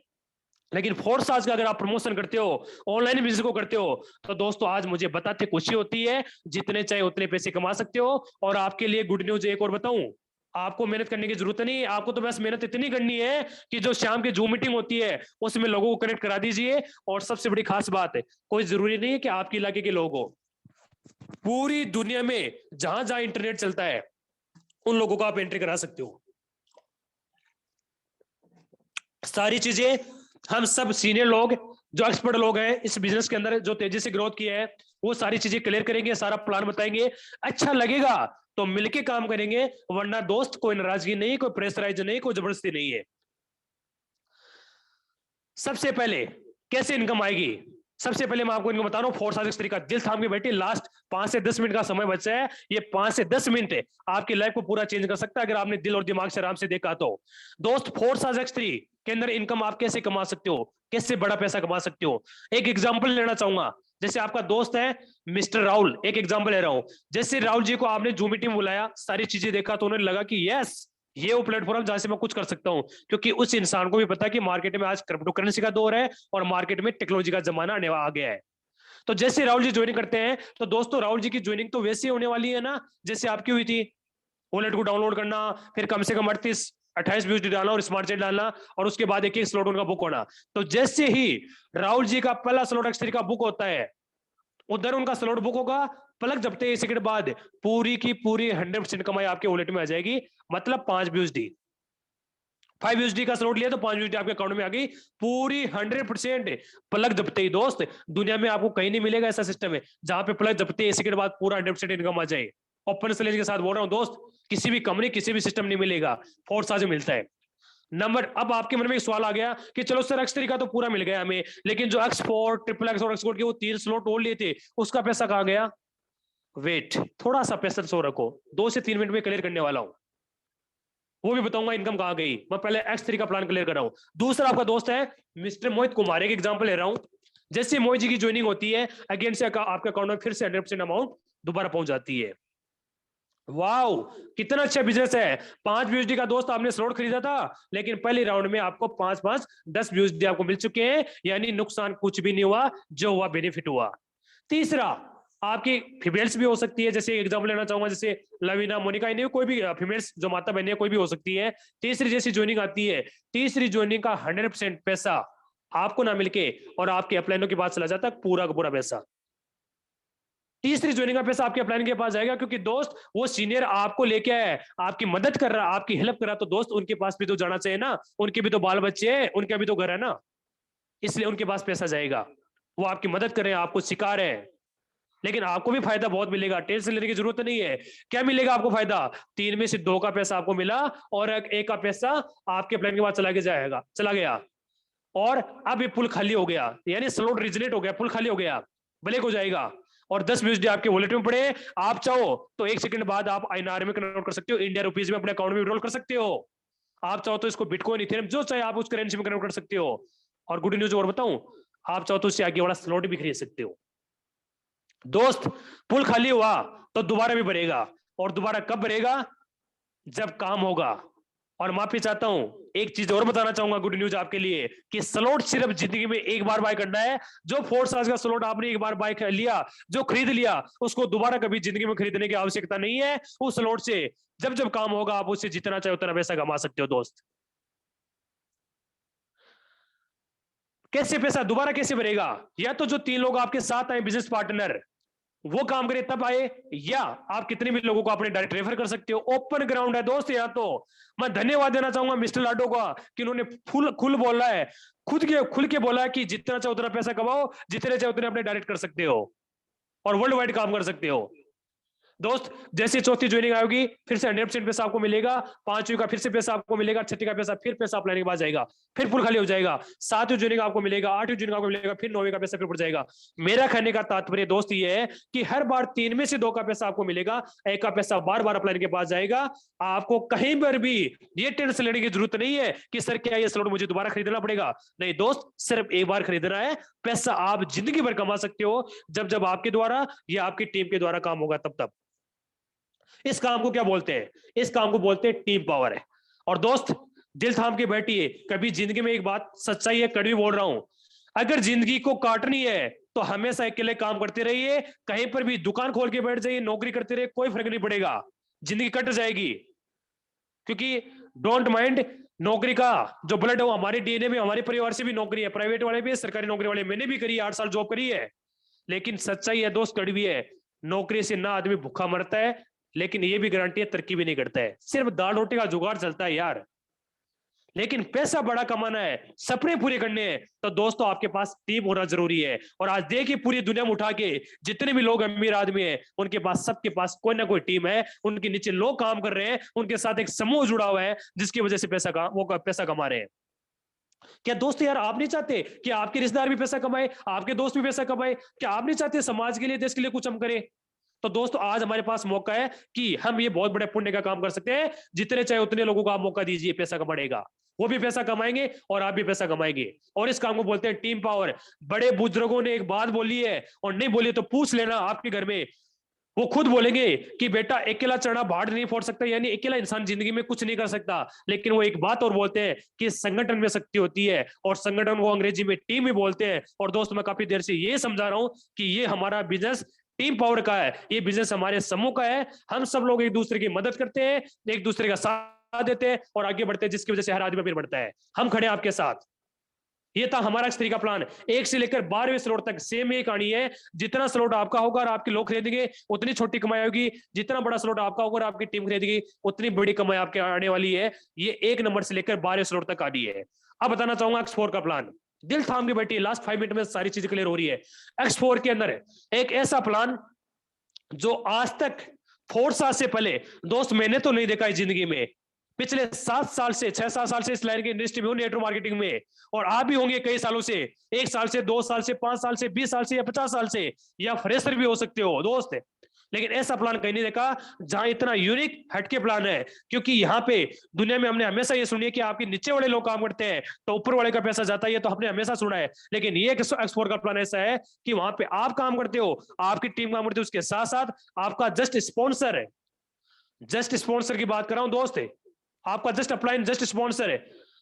लेकिन फोर्स आज का अगर आप प्रमोशन करते हो, ऑनलाइन बिजनेस को करते हो, तो दोस्तों आज मुझे बताते खुशी होती है, जितने चाहे उतने पैसे कमा सकते हो। और आपके लिए गुड न्यूज एक और बताऊं, आपको मेहनत करने की जरूरत नहीं है, आपको तो बस मेहनत इतनी करनी है कि जो शाम की जूम मीटिंग होती है उसमें लोगों को कनेक्ट करा दीजिए। और सबसे बड़ी खास बात है, कोई जरूरी नहीं है कि आपके इलाके के लोग हो, पूरी दुनिया में जहां जहां इंटरनेट चलता है उन लोगों को आप एंट्री करा सकते हो। सारी चीजें हम सब सीनियर लोग जो एक्सपर्ट लोग हैं इस बिजनेस के अंदर, जो तेजी से ग्रोथ किया है, वो सारी चीजें क्लियर करेंगे, सारा प्लान बताएंगे। अच्छा लगेगा तो मिलके काम करेंगे, वरना दोस्त कोई नाराजगी नहीं, कोई प्रेशराइज नहीं, कोई जबरदस्ती नहीं है। सबसे पहले कैसे इनकम आएगी? सबसे पहले मैं आपको इनको बता रहा हूं फोर्स आज तरीका, दिल थाम के बैठे, लास्ट 5 से 10 मिनट का समय बचा है, ये 5 से 10 मिनट आपकी लाइफ को पूरा चेंज कर सकता है अगर आपने दिल और दिमाग से आराम से देखा तो। दोस्त फोर्स आज X3 के अंदर इनकम आप कैसे कमा सकते हो, कैसे बड़ा पैसा कमा सकते हो, एक एग्जाम्पल लेना चाहूंगा। जैसे आपका दोस्त है मिस्टर राहुल, एक एग्जाम्पल ले रहा हूं। जैसे राहुल जी को आपने जूम मीटिंग में बुलाया, सारी चीजें देखा तो उन्हें लगा कि यस ये वो प्लेटफॉर्म जहां से मैं कुछ कर सकता हूं, क्योंकि उस इंसान को भी पता है कि मार्केट में आज क्रिप्टो करेंसी का दौर है और मार्केट में टेक्नोलॉजी का जमाना आने आ गया है। तो जैसे राहुल जी ज्वाइनिंग करते हैं, तो दोस्तों राहुल जी की ज्वाइनिंग तो वैसे होने वाली है ना जैसे आपकी हुई थी, वॉलेट को डाउनलोड करना, फिर कम से कम 28 यूएसडी डालना और स्मार्ट चेन डालना, और उसके बाद एक स्लॉट उनका बुक होना। तो जैसे ही राहुल जी का पहला स्लॉट X3 का बुक होता है, उधर उनका स्लॉट बुक होगा, पलक झपकते ही सेकंड बाद पूरी की पूरी 100% कमाई आपके वॉलेट में आ जाएगी। मतलब 5 यूएसडी, 5 यूएसडी का स्लॉट लिया तो 5 यूएसडी आपके अकाउंट में आ गई, पूरी 100%। पलक झपकते ही दोस्त, दुनिया में आपको कहीं नहीं मिलेगा ऐसा सिस्टम है जहां पे पलक झपकते ही सेकंड बाद पूरा 100% इनकम आ जाए। ओपन चैलेंज के साथ बोल रहा हूं दोस्त, किसी भी कंपनी किसी भी सिस्टम नहीं मिलेगा, फोर्स आज मिलता है। नंबर, अब आपके मन में एक सवाल आ गया कि चलो सर X3 का तो पूरा मिल गया हमें, लेकिन जो X4 ट्रिपल एक्स और एक्सपोर्ट के वो 3 स्लॉट और लिए थे, उसका पैसा कहां गया? वेट, थोड़ा सा पैसा सो रखो, 2 से 3 मिनट में क्लियर करने वाला हूं, वो भी बताऊंगा इनकम कहां गई। मैं पहले X3 का प्लान क्लियर कर रहा हूं। दूसरा आपका दोस्त है मिस्टर मोहित कुमार, एक एग्जांपल ले रहा हूं। जैसे मोहित जी की ज्वाइनिंग होती है, अगेन से आपके अकाउंट में फिर से 100% अमाउंट दोबारा पहुंच जाती है। वाओ, कितना अच्छा बिजनेस है। 5 यूएसडी का दोस्त आपने स्लॉट खरीदा था, लेकिन पहले राउंड में आपको 5 10 यूएसडी आपको मिल चुके हैं, यानी नुकसान कुछ भी नहीं हुआ, जो हुआ बेनिफिट हुआ। तीसरा, आपकी फीमेल्स भी हो सकती है, जैसे एग्जांपल लेना चाहूंगा, जैसे लवीना, मोनिका, इन्हें कोई भी फीमेल्स जो माता बहन है कोई भी हो सकती है। तीसरी जैसी ज्वाइनिंग आती है, तीसरी ज्वाइनिंग का 100% पैसा आपको ना मिलके और आपके अपलाइनों के पास चला जाता है, पूरा का पूरा पैसा। तीसरी ज्वाइनिंग का पैसा आपके अपलाइन के पास जाएगा, क्योंकि दोस्त वो सीनियर आपको लेके आया, आपकी मदद कर रहा, आपकी हेल्प कर रहा, तो दोस्त उनके पास भी तो जाना चाहिए ना, उनके भी तो बाल बच्चे हैं, उनका भी तो घर है ना, इसलिए उनके पास पैसा जाएगा। वो आपकी मदद कर रहे हैं, आपको सिखा रहे हैं, लेकिन आपको भी फायदा बहुत मिलेगा, टेंशन लेने की जरूरत नहीं है। क्या मिलेगा आपको फायदा? 3 में से 2 का पैसा आपको मिला और 1 का पैसा आपके प्लान के बाद चला गया, और अब ये पुल खाली हो गया, यानी स्लॉट रिजनेट हो गया, पुल खाली हो गया, ब्लैक हो जाएगा। और 10 यूएसडी आपके वॉलेट में पड़े हैं। आप चाहो तो 1 सेकंड बाद आप INR में कन्वर्ट कर सकते हो, इंडिया रुपीज में अपने अकाउंट में विड्रॉल कर सकते हो। आप चाहो तो इसको बिटकॉइन, इथेरियम, जो चाहे आप उस करेंसी में कन्वर्ट कर सकते हो। और गुड न्यूज और बताऊं, आप चाहो तो उससे आगे वाला स्लॉट भी खरीद सकते हो। दोस्त, पुल खाली हुआ तो दोबारा भी भरेगा, और दोबारा कब भरेगा? जब काम होगा। और माफी चाहता हूं, एक चीज और बताना चाहूंगा, गुड न्यूज आपके लिए, कि स्लॉट सिर्फ जिंदगी में एक बार बाय करना है। जो फोर्स आज का स्लॉट आपने एक बार बाय कर लिया, जो खरीद लिया, उसको दोबारा कभी जिंदगी में खरीदने की आवश्यकता नहीं है। उस स्लॉट से जब जब काम होगा आप उससे जितना चाहे उतना पैसा कमा सकते हो। दोस्त, कैसे पैसा दोबारा कैसे भरेगा? या तो जो 3 लोग आपके साथ आए बिजनेस पार्टनर, वो काम करे तब आए, या आप कितने भी लोगों को अपने डायरेक्ट रेफर कर सकते हो। ओपन ग्राउंड है दोस्त। या तो मैं धन्यवाद देना चाहूंगा मिस्टर लाडो का कि उन्होंने खुल बोला है, खुल के बोला है कि जितना चाहे उतना पैसा कमाओ, जितने चाहे उतने अपने डायरेक्ट कर सकते हो और वर्ल्ड वाइड काम कर सकते हो। दोस्त, जैसे चौथी ज्वाइनिंग आएगी फिर से 100% पैसा आपको मिलेगा, 5वीं का फिर से पैसा आपको मिलेगा, 6वीं का पैसा फिर पैसा आप लेने के बाद जाएगा, फिर पुल खाली हो जाएगा, 7वीं ज्वाइनिंग आपको मिलेगा, 8वीं ज्वाइनिंग आपको मिलेगा, फिर 9वीं का पैसा फिर बढ़ जाएगा। मेरा कहने का तात्पर्य दोस्त ये है कि हर बार 3 में से 2 का पैसा आपको मिलेगा, 1 का पैसा बार बार अप्लाई के पास जाएगा। आपको कहीं पर भी ये टेंशन लेने की जरूरत नहीं है कि सर क्या ये स्लॉट मुझे दोबारा खरीदना पड़ेगा। नहीं दोस्त, सिर्फ एक बार खरीदना है, पैसा आप जिंदगी भर कमा सकते हो, जब जब आपके द्वारा या आपकी टीम के द्वारा काम होगा तब तब। इस काम को क्या बोलते हैं? इस काम को बोलते हैं टीम पावर है। और दोस्त, दिल थाम के बैठिए, कभी जिंदगी में एक बात सच्चाई है, कड़वी बोल रहा हूं, अगर जिंदगी को काटनी है तो हमेशा अकेले काम करते रहिए, कहीं पर भी दुकान खोल के बैठ जाइए, नौकरी करते रहिए, कोई फर्क नहीं पड़ेगा, जिंदगी कट जाएगी। क्योंकि डोंट माइंड, नौकरी का जो ब्लड है वो हमारे डीएनए में, हमारे परिवार से भी नौकरी है, प्राइवेट वाले भी, सरकारी नौकरी वाले, मैंने भी करी, 8 साल जॉब करी है। लेकिन सच्चाई है दोस्त, कड़वी है, नौकरी से ना आदमी भूखा मरता है, लेकिन ये भी गारंटी है तरक्की भी नहीं करता है, सिर्फ दाल रोटी का जुगाड़ चलता है यार। लेकिन पैसा बड़ा कमाना है, सपने पूरे करने हैं, तो दोस्तों आपके पास टीम होना जरूरी है। और आज देखिए पूरी दुनिया में उठा के जितने भी लोग अमीर आदमी हैं, उनके पास, सबके पास कोई ना कोई टीम है, उनके नीचे लोग काम कर रहे हैं, उनके साथ एक समूह जुड़ा हुआ है, जिसकी वजह से पैसा कमा रहे हैं। क्या दोस्त यार आप नहीं चाहते कि आपके रिश्तेदार भी पैसा कमाए, आपके दोस्त भी पैसा कमाए? क्या आप नहीं चाहते समाज के लिए, देश के लिए कुछ हम करें? तो दोस्तों आज हमारे पास मौका है कि हम ये बहुत बड़े पुण्य का काम कर सकते हैं। जितने चाहे उतने लोगों को आप मौका दीजिए, पैसा बढ़ेगा, वो भी पैसा कमाएंगे और आप भी पैसा कमाएंगे। और इस काम को बोलते हैं टीम पावर। बड़े बुजुर्गों ने एक बात बोली है, और नहीं बोली तो पूछ लेना आपके घर में, वो खुद बोलेंगे कि बेटा अकेला चढ़ा पहाड़ नहीं फोड़ सकता, यानी अकेला इंसान जिंदगी में कुछ नहीं कर सकता। लेकिन वो एक बात और बोलते हैं कि संगठन में शक्ति होती है, और संगठन को अंग्रेजी में टीम भी बोलते हैं। और दोस्त मैं काफी देर से ये समझा रहा हूं कि ये हमारा बिजनेस टीम पावर का है, ये बिजनेस हमारे समूह का है। हम सब लोग एक दूसरे की मदद करते हैं, एक दूसरे का साथ देते हैं और आगे बढ़ते हैं, जिसकी वजह से हर आदमी फिर बढ़ता है। हम खड़े हैं आपके साथ। ये था हमारा 1 का प्लान। 1 से लेकर 12वें स्लॉट तक सेम एक कहानी है। जितना स्लॉट आपका होगा और आपके लोग खरीदेंगे, उतनी छोटी कमाई होगी। जितना बड़ा स्लॉट आपका होगा और आपकी टीम खरीदेगी, उतनी बड़ी कमाई आपके आने वाली है। ये 1 नंबर से लेकर 12वें स्लॉट तक आनी है। अब बताना चाहूंगा X4 का प्लान। दिल थाम के बैठिए, लास्ट 5 मिनट में सारी चीजें क्लियर हो रही है। X4 के अंदर एक ऐसा प्लान जो आज तक 4 साल से पहले दोस्त मैंने तो नहीं देखा है जिंदगी में। पिछले 7 साल से 6-7 साल से इस लाइन की इंडस्ट्री में हूं, नेटवर्क मार्केटिंग में, और आप भी होंगे कई सालों से, 1 साल से, 2 साल से, 5 साल से, 20 साल से या 50 साल से, या फ्रेशर भी हो सकते हो दोस्त। लेकिन ऐसा प्लान कहीं नहीं देखा जहां इतना यूनिक हटके प्लान है। क्योंकि यहाँ पे दुनिया में हमने हमेशा ये सुनी है कि आपके नीचे वाले लोग काम करते हैं तो ऊपर वाले का पैसा जाता है, तो हमने हमेशा सुना है। लेकिन ये X4 का प्लान ऐसा है कि वहां पे आप काम करते हो, आपकी टीम काम करती है, उसके साथ साथ आपका जस्ट स्पॉन्सर है। जस्ट स्पॉन्सर की बात कर रहा हूं दोस्त, आपका जस्ट अपलाइन जस्ट स्पॉन्सर है,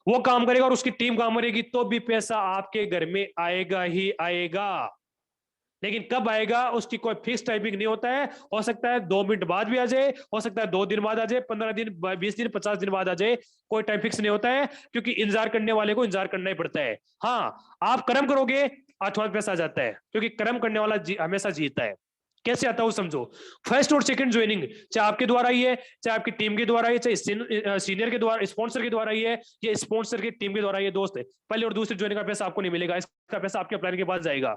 वो काम करेगा और उसकी टीम काम करेगी, तो भी पैसा आपके घर में आएगा ही आएगा। लेकिन कब आएगा उसकी कोई फिक्स टाइमिंग नहीं होता है। हो सकता है 2 मिनट बाद भी आ जाए, हो सकता है 2 दिन बाद आ जाए, 15 दिन, 20 दिन, 50 दिन बाद आ जाए, कोई टाइम फिक्स नहीं होता है। क्योंकि इंतजार करने वाले को इंतजार करना ही पड़ता है। हाँ, आप कर्म करोगे आज पैसा आ जाता है, क्योंकि कर्म करने वाला हमेशा जीतता है। कैसे आता है समझो। फर्स्ट और सेकंड ज्वाइनिंग चाहे आपके द्वारा ही है, चाहे आपकी टीम के द्वारा ही, चाहे सीनियर के द्वारा, स्पॉन्सर के द्वारा ही है, ये स्पॉन्सर की टीम के द्वारा ही है दोस्त। पहले और दूसरी ज्वाइनिंग का पैसा आपको नहीं मिलेगा, इसका पैसा आपके प्लान के पास जाएगा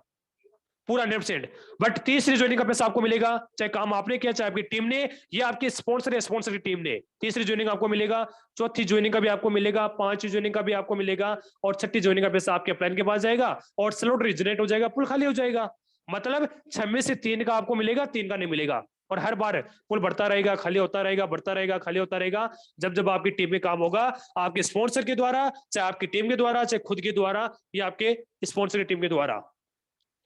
पूरा 100%। बट तीसरी ज्वाइनिंग का पैसा आपको मिलेगा, चाहे काम आपने किया, चाहे आपकी टीम ने, या आपके स्पॉन्सर या स्पॉन्सर की टीम ने। तीसरी ज्वाइनिंग आपको मिलेगा, चौथी ज्वाइनिंग का भी आपको मिलेगा, 5वीं ज्वाइनिंग का भी आपको मिलेगा, और 6ठी ज्वाइनिंग का पैसा आपके प्लान के पास जाएगा, और स्लॉट रिजनेट हो जाएगा, पुल खाली हो जाएगा। मतलब 6 में से 3 का आपको मिलेगा, 3 का नहीं मिलेगा। और हर बार पुल बढ़ता रहेगा, खाली होता रहेगा, बढ़ता रहेगा, खाली होता रहेगा। जब जब आपकी टीम में काम होगा, आपके स्पॉन्सर के द्वारा, चाहे आपकी टीम के द्वारा, चाहे खुद के द्वारा, या आपके स्पॉन्सर की टीम के द्वारा,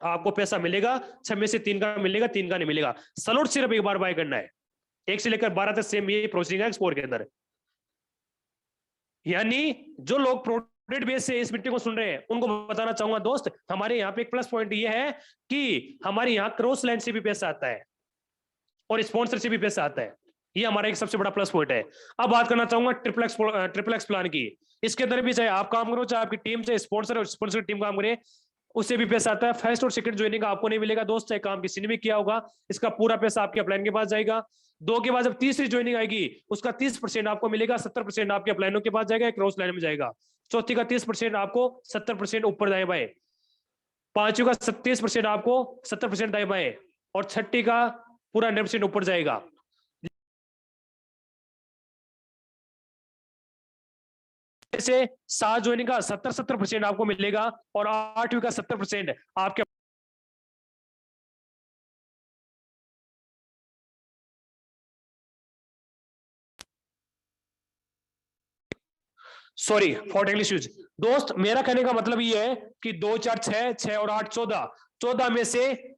आपको पैसा मिलेगा। 6 में से 3 का मिलेगा, 3 का नहीं मिलेगा। स्लॉट सिर्फ एक बार बाय करना है। 1 से लेकर 12 तक सेम ये प्रोसीडिंग है एक्सपोर्ट के अंदर। यानी जो लोग प्रोडक्ट बेस से इस मीटिंग को सुन रहे हैं, उनको बताना चाहूंगा दोस्त, हमारे यहाँ पे एक प्लस पॉइंट ये है कि हमारे यहाँ क्रॉस लैंड से भी पैसा आता है और स्पॉन्सर से भी पैसा आता है। ये हमारा एक सबसे बड़ा प्लस पॉइंट है। अब बात करना चाहूंगा ट्रिपल एक्स प्लान की। इसके अंदर भी चाहे आप काम करो, चाहे आपकी टीम, चाहे स्पॉन्सर और स्पॉन्सर टीम काम करे, उससे भी पैसा आता है। फर्स्ट और सेकंड ज्वाइनिंग आपको नहीं मिलेगा दोस्त, चाहे काम किसी ने भी किया होगा, इसका पूरा पैसा आपके अपलाइन के पास जाएगा। 2 के बाद जब तीसरी ज्वाइनिंग आएगी, उसका 30% आपको मिलेगा, 70% आपके अपलाइनों के पास जाएगा, क्रॉस लाइन में जाएगा। चौथी का 30% आपको, 70% ऊपर दाएं बाएं। पांचवी का 30% आपको, 70% दाएं बाएं। और छठी का पूरा 100% ऊपर जाएगा। से 7 ज्वाइनिंग का 70% आपको मिलेगा और 8वीं का 70% आपके सॉरी फॉर इंग्लिश यूज। दोस्त मेरा कहने का मतलब ये है कि 2 4 6 6 और 8 14, 14 में से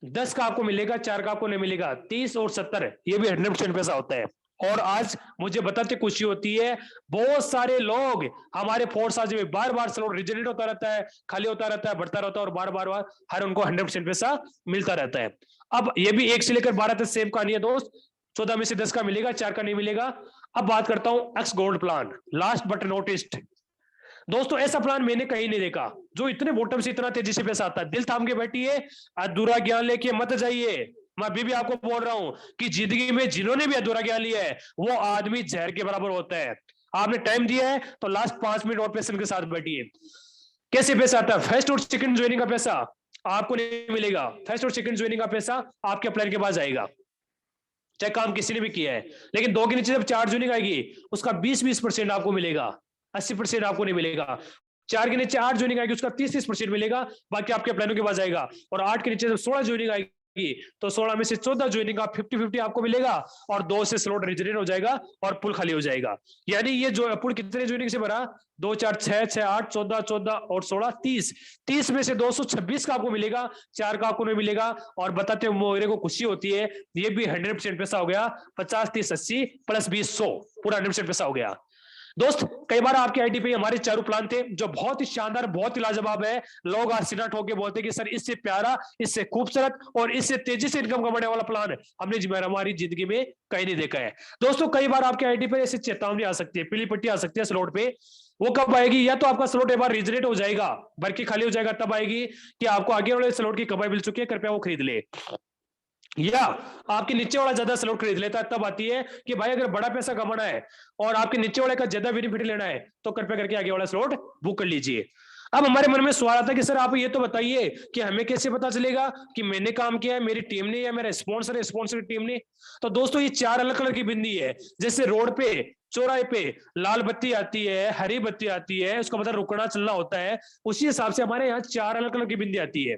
10 का आपको मिलेगा, 4 का आपको नहीं मिलेगा। 30 और 70 ये भी 100% पैसा होता है। और आज मुझे बताते खुशी होती है, बहुत सारे लोग हमारे फोर्स आज में बार बार स्लॉट रिजनरेट होता रहता है, खाली होता रहता है, बढ़ता रहता है, और बार बार हर उनको 100% पैसा मिलता रहता है। अब ये भी 1 से लेकर 12 तक सेम कहानी है दोस्त। 14 में से 10 का मिलेगा, 4 का नहीं मिलेगा। अब बात करता हूं x gold plan, last but noticed. दोस्तों ऐसा प्लान मैंने कहीं नहीं देखा जो इतने बॉटम से इतना तेजी से पैसा आता है। दिल थाम के बैठिए, अधूरा ज्ञान लेके मत जाइए। मैं अभी भी आपको बोल रहा हूं कि जिंदगी में जिन्होंने भी अधूरा ज्ञान लिया है, वो आदमी जहर के बराबर होता है। आपने टाइम दिया है तो लास्ट 5 मिनट और पेशेंट के साथ बैठिए। कैसे पैसा आता है? फर्स्ट और सेकंड ज्वाइनिंग का पैसा आपको नहीं मिलेगा। फर्स्ट और सेकंड ज्वाइनिंग का पैसा आपके अपलाइन के पास आएगा, चाहे काम किसी ने भी किया है। लेकिन 2 के नीचे जब 4 ज्वाइनिंग आएगी, उसका 20% आपको मिलेगा, 80% आपको नहीं मिलेगा। 4 के नीचे 8 ज्वाइनिंग आएगी, उसका 30% मिलेगा, बाकी आपके प्लानों के पास जाएगा। और 8 के नीचे जब 16 ज्वाइनिंग आएगी, तो 16 में से 14 ज्वाइनिंग का 50-50 आपको मिलेगा, और 2 से स्लॉट रिजर्व हो जाएगा और पुल खाली हो जाएगा। यानी ये जो पुल कितने ज्वाइनिंग से भरा? 2 4 6 6 8 14 14 और 16 30। 30 में से 226 का आपको मिलेगा, 4 का आपको नहीं मिलेगा। और बताते हुए मेरे को खुशी होती है, ये भी 100% पैसा हो गया। 50 30 80 प्लस 20 100, पूरा 100% पैसा हो गया। दोस्त कई बार आपके आईटी पे हमारे चारों प्लान थे जो बहुत ही शानदार, बहुत ही लाजवाब है। लोग आज सिरा ठोक के बोलते कि सर इससे प्यारा, इससे खूबसूरत और इससे तेजी से इनकम कमाने वाला प्लान हमने हमारी जिंदगी में कहीं नहीं देखा है। दोस्तों कई बार आपके आईटी पे ऐसी चेतावनी आ सकती है, पीली पट्टी आ सकती है स्लॉट पे। वो कब आएगी? या तो आपका स्लॉट एक बार रिजनेट हो जाएगा, भर के खाली हो जाएगा, तब आएगी कि आपको आगे वाले स्लॉट की कमाई मिल चुकी है, कृपया वो खरीद ले। या आपके नीचे वाला ज्यादा स्लॉट खरीद लेता है, तब आती है कि भाई अगर बड़ा पैसा कमाना है और आपके नीचे वाले का ज्यादा बेनिफिट लेना है, तो कृपया करके आगे वाला स्लॉट बुक कर लीजिए। अब हमारे मन में सवाल आता है कि सर आप ये तो बताइए कि हमें कैसे पता चलेगा कि मैंने काम किया है, मेरी टीम ने, या मेरा स्पॉन्सर है, स्पॉन्सर की टीम ने। तो दोस्तों ये 4 अलग कलर की बिंदी है। जैसे रोड पे, चौराहे पे लाल बत्ती आती है, हरी बत्ती आती है, उसका मतलब रुकना चलना होता है। उसी हिसाब से हमारे यहाँ 4 अलग कलर की बिंदी आती है।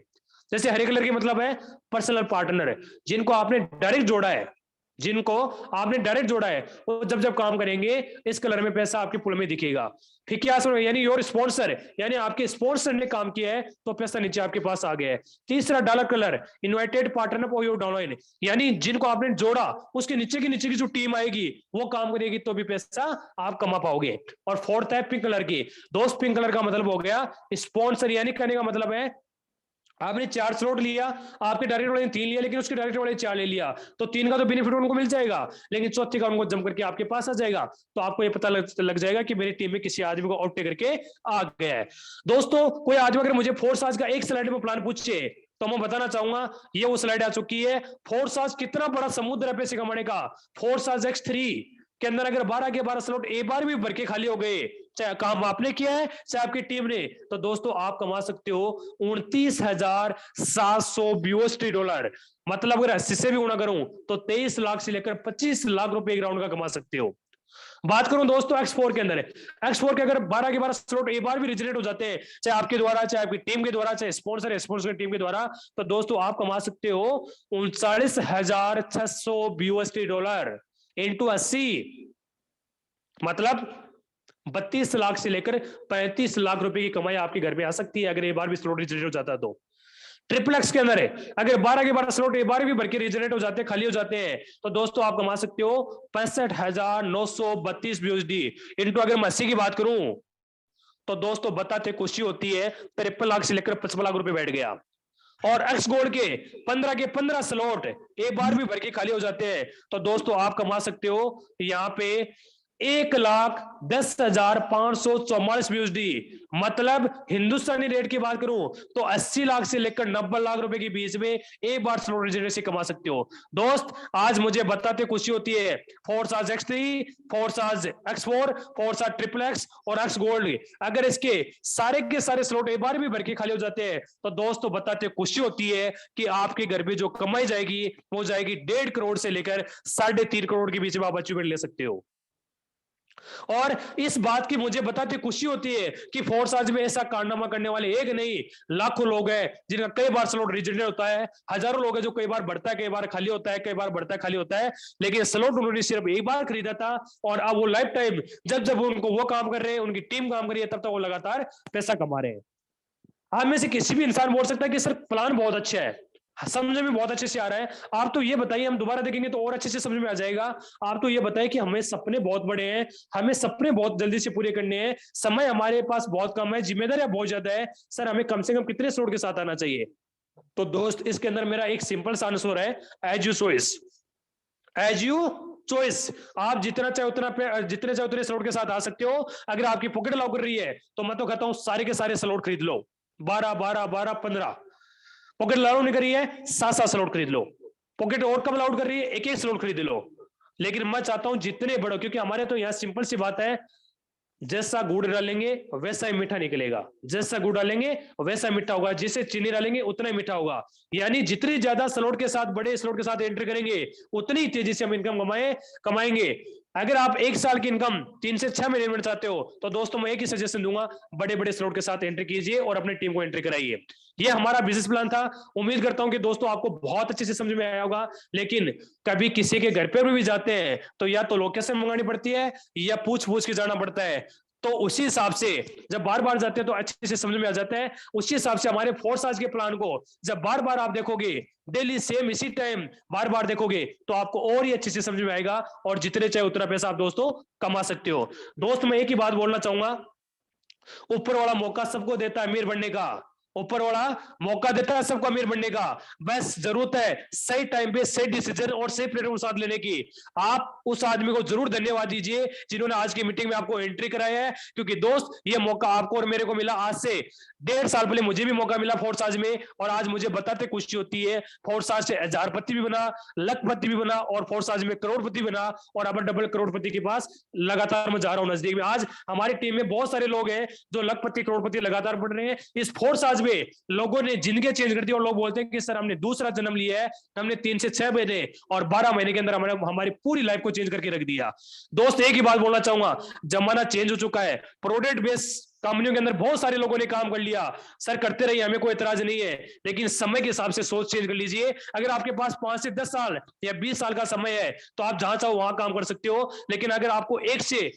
जैसे हरे कलर की मतलब है पर्सनल पार्टनर, जिनको आपने डायरेक्ट जोड़ा है, जिनको आपने डायरेक्ट जोड़ा है, वो जब जब काम करेंगे इस कलर में पैसा आपके पुल में दिखेगा। ठीक है, यानी योर स्पॉन्सर, यानी आपके स्पॉन्सर ने काम किया है तो पैसा नीचे आपके पास आ गया है। तीसरा dark colour invited partner for your downline, यानी जिनको आपने जोड़ा उसके नीचे की जो टीम आएगी वो काम करेगी तो भी पैसा आप कमा पाओगे। और फोर्थ है पिंक कलर की। दोस्त पिंक कलर का मतलब हो गया स्पॉन्सर, यानी कहने का मतलब है आपने 4 स्लॉट लिया, आपके डायरेक्ट वाले ने 3 लिया, लेकिन उसके डायरेक्ट वाले 4 ले लिया, तो 3 का तो बेनिफिट उनको मिल जाएगा, लेकिन चौथी का उनको जम करके आपके पास आ जाएगा। तो आपको ये पता लग जाएगा कि मेरी टीम में किसी आदमी को आउट करके आ गया है। दोस्तों कोई आदमी अगर मुझे फोर्स आज का एक स्लाइड में प्लान पूछे तो मैं बताना चाहूंगा, ये वो स्लाइड आ चुकी है। फोर्स आज कितना बड़ा समुद्र है पैसे कमाने का। फोर्स आज X3 के अंदर अगर 12 के 12 स्लॉट एक बार भी भर के खाली हो गए, चाहे काम आपने किया है चाहे आपकी टीम ने, तो दोस्तों आप कमा सकते हो 29,700 USD डॉलर। मतलब अगर 80 से भी गुणा करूं तो 23 लाख से लेकर 25 लाख रुपए एक राउंड का कमा सकते हो। बात करूं दोस्तों X4 के अंदर, X4 के अगर 12 के 12 स्लॉट एक बार भी रिजनरेट हो जाते हैं, चाहे आपके द्वारा, चाहे आपकी टीम के द्वारा, चाहे स्पॉन्सर की टीम के द्वारा, तो दोस्तों आप कमा सकते हो 39,600 USD डॉलर इंटू 80, मतलब 32 लाख से लेकर 35 लाख रुपए की कमाई आपके घर में आ सकती है अगर एक बार भी स्लॉट रिजनरेट हो जाता है तो। ट्रिपल एक्स के अंदर है, अगर 12 के 12 स्लॉट एक बार भी भर के रिजनरेट हो जाते हैं, खाली हो जाते हैं, तो दोस्तों आप कमा सकते हो 65,932 USD इंटू, अगर मैं 80 की बात करूं तो दोस्तों बताते खुशी होती है 53 लाख से लेकर 55 लाख रुपए बैठ गया। और एक्स गोल्ड के 15 के 15 स्लॉट एक बार भी भर के खाली हो जाते हैं, तो दोस्तों आप कमा सकते हो यहाँ पे 1,10,544 USD, मतलब हिंदुस्तानी रेट की बात करूं तो 80 लाख से लेकर 90 लाख रुपए के बीच में एक बार स्लॉट रिजनरेट से कमा सकते हो। दोस्त आज मुझे बताते खुशी होती है Forsage X3, Forsage X4, Forsage triple x और एक्स गोल्ड, अगर इसके सारे के सारे स्लॉट एक बार भी भर के खाली हो जाते हैं, तो दोस्तों बताते खुशी होती है कि आपके घर पे जो कमाई जाएगी वो जाएगी 1.5 करोड़ से लेकर 3.5 करोड़ के बीच में आप अचीवमेंट ले सकते हो। और इस बात की मुझे बताते खुशी होती है कि फोर्साज में ऐसा कारनामा करने वाले एक नहीं लाखों लोग हैं जिनका कई बार स्लॉट रिजनरेट होता है, हजारों लोग हैं जो कई बार बढ़ता है, कई बार खाली होता है, कई बार बढ़ता है, खाली होता है, लेकिन स्लॉट उन्होंने सिर्फ एक बार खरीदा था और अब वो लाइफ टाइम जब जब उनको वो काम कर रहे हैं, उनकी टीम काम कर रही है, तब तक वो लगातार पैसा कमा रहे हैं। आप में से किसी भी इंसान बोल सकता है कि सर प्लान बहुत अच्छा है, समझ में बहुत अच्छे से आ रहा है, आप तो ये बताइए, हम दोबारा देखेंगे तो और अच्छे से समझ में आ जाएगा। आप तो ये बताइए कि हमें सपने बहुत बड़े हैं, हमें सपने बहुत जल्दी से पूरे करने हैं, समय हमारे पास बहुत कम है, जिम्मेदारियां बहुत ज्यादा है, सर हमें कम से कम कितने स्लॉट के साथ आना चाहिए? तो दोस्त इसके अंदर मेरा एक सिंपल सा आंसर है, as you choice, as you choice. आप जितना चाहे उतना, जितने चाहे उतने स्लॉट के साथ आ सकते हो। अगर आपकी पॉकेट अलाउ कर रही है तो मैं तो कहता हूं सारे के सारे स्लॉट खरीद लो, 12 12 12 15। पॉकेट अलाउड नहीं कर रही है, 7 स्लॉट खरीद लो। पॉकेट और कब अलाउड कर रही है, एक एक स्लॉट खरीद लो। लेकिन मैं चाहता हूं जितने बड़ो, क्योंकि हमारे तो यहाँ सिंपल सी बात है, जैसा गुड़ डालेंगे वैसा ही मीठा निकलेगा, जैसा गुड़ डालेंगे वैसा मीठा होगा, जिसे चीनी डालेंगे उतना ही मीठा होगा। यानी जितनी ज्यादा स्लॉट के साथ, बड़े स्लॉट के साथ एंट्री करेंगे, उतनी तेजी से हम इनकम कमाएंगे। अगर आप 1 साल की इनकम 3 से 6 महीने में चाहते हो तो दोस्तों मैं एक ही सजेशन दूंगा, बड़े बड़े स्लॉट के साथ एंट्री कीजिए और अपनी टीम को एंट्री कराइए। ये हमारा बिजनेस प्लान था। उम्मीद करता हूं कि दोस्तों आपको बहुत अच्छे से समझ में आया होगा। लेकिन कभी किसी के घर पे भी जाते हैं तो या तो लोकेशन मंगानी पड़ती है या पूछ पूछ के जाना पड़ता है, तो उसी हिसाब से जब बार बार जाते हैं तो अच्छे से समझ में आ जाता है। उसी हिसाब से हमारे फोर्साज के प्लान को जब बार बार आप देखोगे, डेली सेम इसी टाइम बार बार देखोगे, तो आपको और ही अच्छे से समझ में आएगा और जितने चाहे उतना पैसा आप दोस्तों कमा सकते हो। दोस्त मैं एक ही बात बोलना चाहूंगा, ऊपर वाला मौका सबको देता है अमीर बनने का, ऊपर वाला मौका देता है सबको अमीर बनने का, बस जरूरत है सही टाइम पे सही डिसीजन और सही प्लेटफॉर्म साथ लेने की। आप उस आदमी को जरूर धन्यवाद दीजिए जिन्होंने आज की मीटिंग में आपको एंट्री कराया है, क्योंकि दोस्त ये मौका आपको और मेरे को मिला आज से 1.5 साल पहले। मुझे भी मौका मिला फोर्साज में और आज मुझे बताते खुशी होती है, फोर्साज से हजारपति भी बना, लखपति भी बना और फोर्साज में करोड़पति बना और अब डबल करोड़पति के पास लगातार मैं जा रहा हूं नजदीक में। आज हमारी टीम में बहुत सारे लोग हैं जो लखपति करोड़पति लगातार बढ़ रहे हैं। इस फोर्साज में लोगों ने जिंदगी चेंज कर दी और लोग बोलते हैं कि सर हमने दूसरा जन्म लिया है, हमने 3 से 6 महीने और 12 महीने के अंदर हमारी पूरी लाइफ को चेंज करके रख दिया। दोस्त एक ही बात बोलना चाहूंगा, जमाना चेंज हो चुका है, प्रोडक्ट बेस कंपनियों के अंदर बहुत सारे लोगों ने काम कर लिया, सर करते रहिए, हमें कोई एतराज नहीं है, लेकिन समय के हिसाब से सोच चेंज कर लीजिए। अगर आपके पास 5 से 10 साल या 20 साल का समय है तो आप जहां चाहो वहां काम कर सकते हो, लेकिन अगर आपको 1 से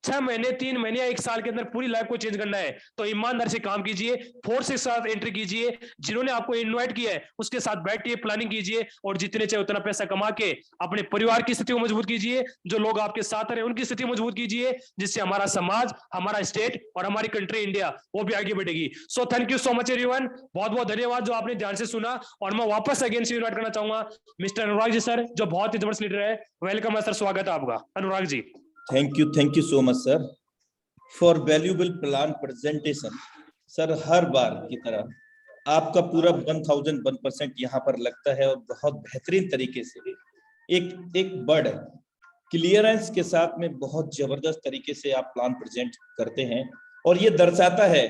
6 महीने, 3 महीने या 1 साल के अंदर पूरी लाइफ को चेंज करना है तो ईमानदार से काम कीजिए, फोर्स के साथ एंट्री कीजिए, जिन्होंने आपको इनवाइट किया है उसके साथ बैठिए, प्लानिंग कीजिए और जितने चाहे उतना पैसा कमा के अपने परिवार की स्थिति को मजबूत कीजिए, जो लोग आपके साथ रहे उनकी स्थिति मजबूत कीजिए, जिससे हमारा समाज, हमारा स्टेट और हमारी कंट्री इंडिया वो भी आगे बढ़ेगी। So thank you so much everyone, बहुत बहुत धन्यवाद जो आपने ध्यान से सुना। और मैं वापस अगेन से इनवाइट करना चाहूंगा मिस्टर अनुराग जी सर, जो बहुत ही जबरदस्त लीडर है। वेलकम है सर, स्वागत है आपका Anurag ji. Thank you so much sir for valuable plan presentation. Sir हर बार की तरह आपका पूरा 1001% यहाँ पर लगता है और बहुत बेहतरीन तरीके से एक बर्ड क्लियरेंस के साथ में बहुत जबरदस्त तरीके से आप प्लान प्रेजेंट करते हैं और ये दर्शाता है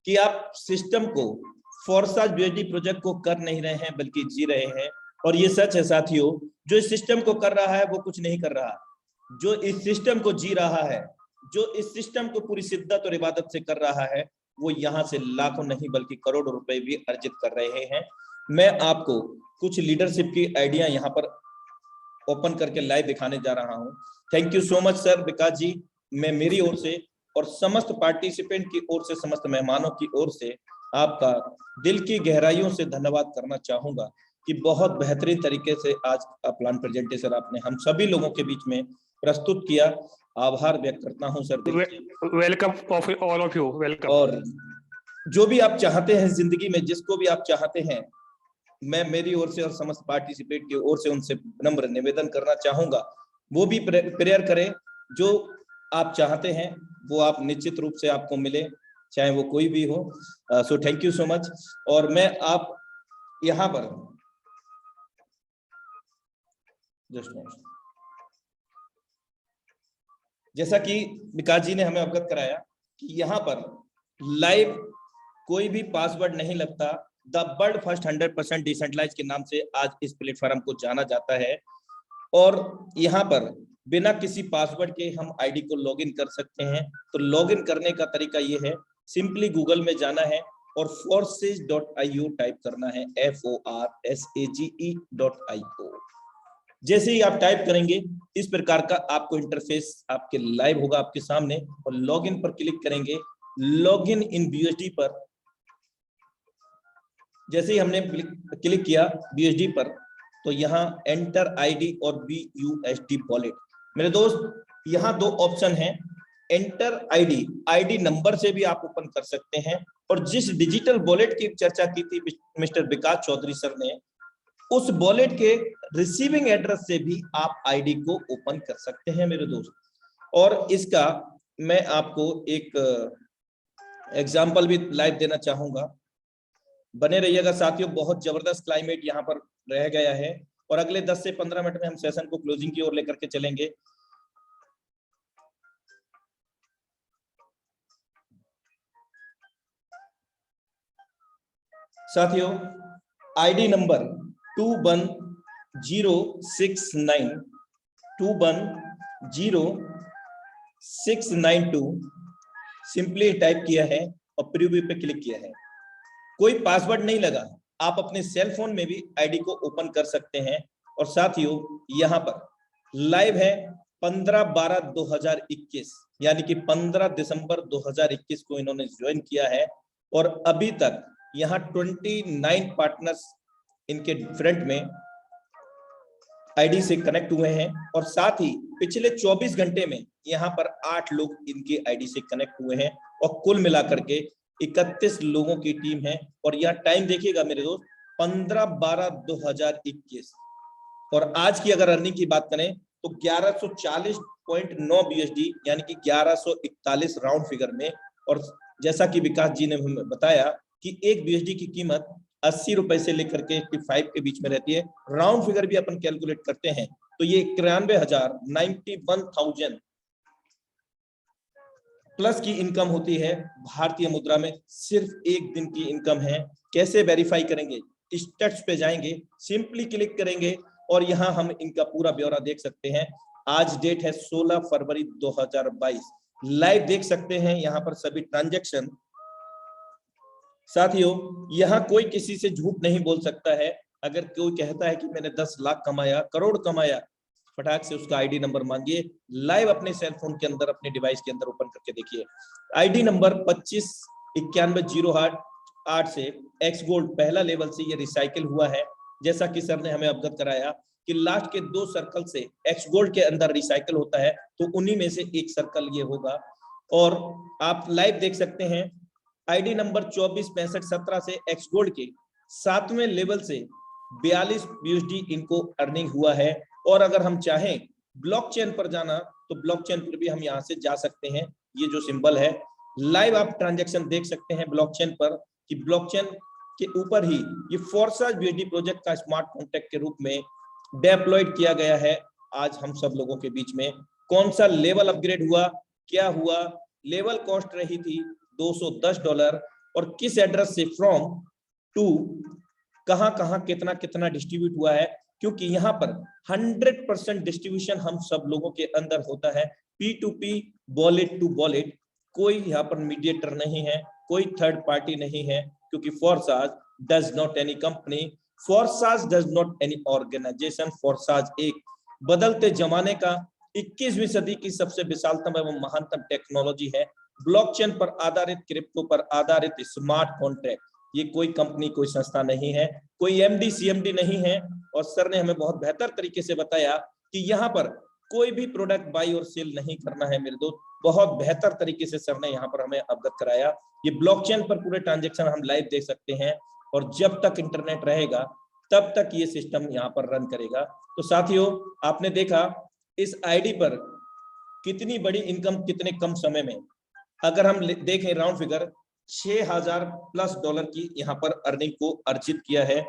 कि आप सिस्टम को, फोर्साज बीएसडी प्रोजेक्ट को कर नहीं रहे हैं बल्कि जी रहे हैं। और ये सच है साथियों, जो इस सिस्टम को कर रहा है वो कुछ नहीं कर रहा, जो इस सिस्टम को जी रहा है, जो इस सिस्टम को पूरी शिद्दत और इबादत से कर रहा है, वो यहाँ से लाखों नहीं बल्कि करोड़ों रुपए भी अर्जित कर रहे हैं। मैं आपको कुछ लीडरशिप की आइडिया यहाँ पर ओपन करके लाइव दिखाने जा रहा हूँ। Thank you so much sir Vikas ji. मैं मेरी ओर से और समस्त पार्टिसिपेंट की ओर से, समस्त मेहमानों की ओर से आपका दिल की गहराइयों से धन्यवाद करना चाहूंगा कि बहुत बेहतरीन तरीके से आज का प्लान प्रेजेंटेशन आपने हम सभी लोगों के बीच में प्रस्तुत किया। आभार व्यक्त करता हूं सर दिल से। Welcome all of you, welcome. और जो भी आप चाहते हैं जिंदगी में, जिसको भी आप चाहते हैं, मैं मेरी ओर से और समस्त पार्टिसिपेट की ओर से उनसे नम्र निवेदन करना चाहूंगा, वो भी प्रेयर करें। जो आप चाहते हैं वो आप निश्चित रूप से आपको मिले, चाहे वो कोई भी हो। So thank you so much. और मैं आप यहाँ पर जैसा कि विकास जी ने हमें अवगत कराया कि यहाँ पर लाइव कोई भी पासवर्ड नहीं लगता। द वर्ल्ड फर्स्ट 100% डिसेंट्रलाइज के नाम से आज इस प्लेटफॉर्म को जाना जाता है। और यहाँ पर बिना किसी पासवर्ड के हम आईडी को लॉगिन कर सकते हैं। तो लॉगिन करने का तरीका ये है, सिंपली गूगल में जाना है और forces.io टाइप करना है, FORSAGE.io। जैसे ही आप टाइप करेंगे इस प्रकार का आपको इंटरफेस आपके लाइव होगा आपके सामने, और लॉगिन पर क्लिक करेंगे। लॉगिन इन BUSD पर जैसे ही हमने क्लिक किया BUSD पर, तो यहाँ एंटर आईडी और BUSD वॉलेट। मेरे दोस्त यहाँ दो ऑप्शन हैं, एंटर आईडी नंबर से भी आप ओपन कर सकते हैं, और जिस डिजिटल वॉलेट की चर्चा की थी मिस्टर विकास चौधरी सर ने, उस वॉलेट के रिसीविंग एड्रेस से भी आप आईडी को ओपन कर सकते हैं मेरे दोस्त। और इसका मैं आपको एक एग्जांपल भी लाइव देना चाहूंगा। बने रहिएगा साथियों, बहुत जबरदस्त क्लाइमेट यहाँ पर रह गया है, और अगले 10 से 15 मिनट में हम सेशन को क्लोजिंग की ओर लेकर के चलेंगे। साथियों, आईडी नंबर 21069 सिंपली टाइप किया है और प्रीव्यू पे क्लिक किया है। कोई पासवर्ड नहीं लगा, आप अपने सेल फोन में भी आईडी को ओपन कर सकते हैं। और साथियों यहाँ पर लाइव है 15/12/2021, यानी कि 15 दिसंबर 2021 को इन्होंने ज्वाइन किया है, और अभी तक यहाँ 29 पार्टनर्स इनके फ्रंट में आईडी से कनेक्ट हुए हैं, और साथ ही पिछले 24 घंटे में यहाँ पर 8 लोग इनकी आईडी से कनेक्ट हुए हैं, और कुल मिलाकर के 31 लोगों की टीम है। और यह टाइम देखिएगा मेरे दोस्त, 15/12/2021। और आज की अगर अर्निंग की बात करें तो 1140.9 BUSD, यानी कि 1141 राउंड फिगर में। और जैसा कि विकास जी ने हमें बताया कि एक BUSD की कीमत 80 रुपए से लेकर के 85 के बीच में रहती है। राउंड फिगर भी अपन कैलकुलेट करते हैं तो ये 91,000 प्लस की इनकम होती है भारतीय मुद्रा में। सिर्फ एक दिन की इनकम है। कैसे वेरीफाई करेंगे? स्टेट्स पे जाएंगे, सिंपली क्लिक करेंगे, और यहाँ हम इनका पूरा ब्यौरा देख सकते हैं। आज डेट है 16 फरवरी 2022। लाइव देख सकते हैं यहाँ पर सभी ट्रांजैक्शन। साथियों, यहाँ कोई किसी से झूठ नहीं बोल सकता है। अगर कोई कहता है कि मैंने 10 लाख कमाया, करोड़ कमाया, फटाक से उसका आईडी नंबर मांगिए। लाइव अपने सेल फोन के अंदर, अपने डिवाइस के अंदर ओपन करके देखिए। आईडी नंबर 259108 से एक्स गोल्ड पहला लेवल से ये रिसाइकिल हुआ है। जैसा कि सर ने हमें अवगत कराया कि लास्ट के 2 सर्कल से एक्स गोल्ड के अंदर रिसाइकिल होता है, तो उन्हीं में से एक सर्कल ये होगा। और आप लाइव देख सकते हैं आईडी नंबर 246517 से एक्स गोल्ड के 7वें लेवल से 42 BUSD इनको अर्निंग हुआ है। और अगर हम चाहें ब्लॉकचेन पर जाना तो ब्लॉकचेन पर भी हम यहां से जा सकते हैं। ये जो सिंबल है, लाइव आप ट्रांजैक्शन देख सकते हैं ब्लॉकचेन पर, कि ब्लॉकचेन के ऊपर ही ये फोर्सेस BUSD प्रोजेक्ट का स्मार्ट कॉन्ट्रैक्ट के रूप में डिप्लॉयड किया गया है। आज हम सब लोगों के बीच में कौन सा लेवल अपग्रेड हुआ, क्या हुआ, लेवल कॉस्ट रही थी $210, और किस एड्रेस से फ्रॉम टू कहां कितना डिस्ट्रीब्यूट हुआ है, क्योंकि यहाँ पर 100% डिस्ट्रीब्यूशन हम सब लोगों के अंदर होता है, P2P, वॉलेट टू वॉलेट। कोई यहाँ पर मीडिएटर नहीं है, कोई थर्ड पार्टी नहीं है, क्योंकि Forsage does not any company, Forsage does not any organisation. Forsage एक बदलते जमाने का 21वीं सदी की सबसे विशालतम एवं महानतम टेक्नोलॉजी है, ब्लॉकचेन पर आधारित, क्रिप्टो पर आधारित स्मार्ट कॉन्ट्रैक्ट। ये कोई कंपनी, कोई संस्था नहीं है, कोई एमडी सीएमडी नहीं है। और सर ने हमें बहुत बेहतर तरीके से बताया कि यहाँ पर कोई भी प्रोडक्ट बाई और सेल नहीं करना है मेरे दोस्त। बहुत बेहतर तरीके से सर ने यहाँ पर हमें अवगत कराया। ये ब्लॉकचेन पर पूरे ट्रांजेक्शन हम लाइव देख सकते हैं, और जब तक इंटरनेट रहेगा तब तक ये सिस्टम यहाँ पर रन करेगा। तो साथियों, आपने देखा इस आईडी पर कितनी बड़ी इनकम कितने कम समय में। अगर हम देखें राउंड फिगर, 6000 प्लस डॉलर की यहाँ पर अर्निंग को अर्जित किया है।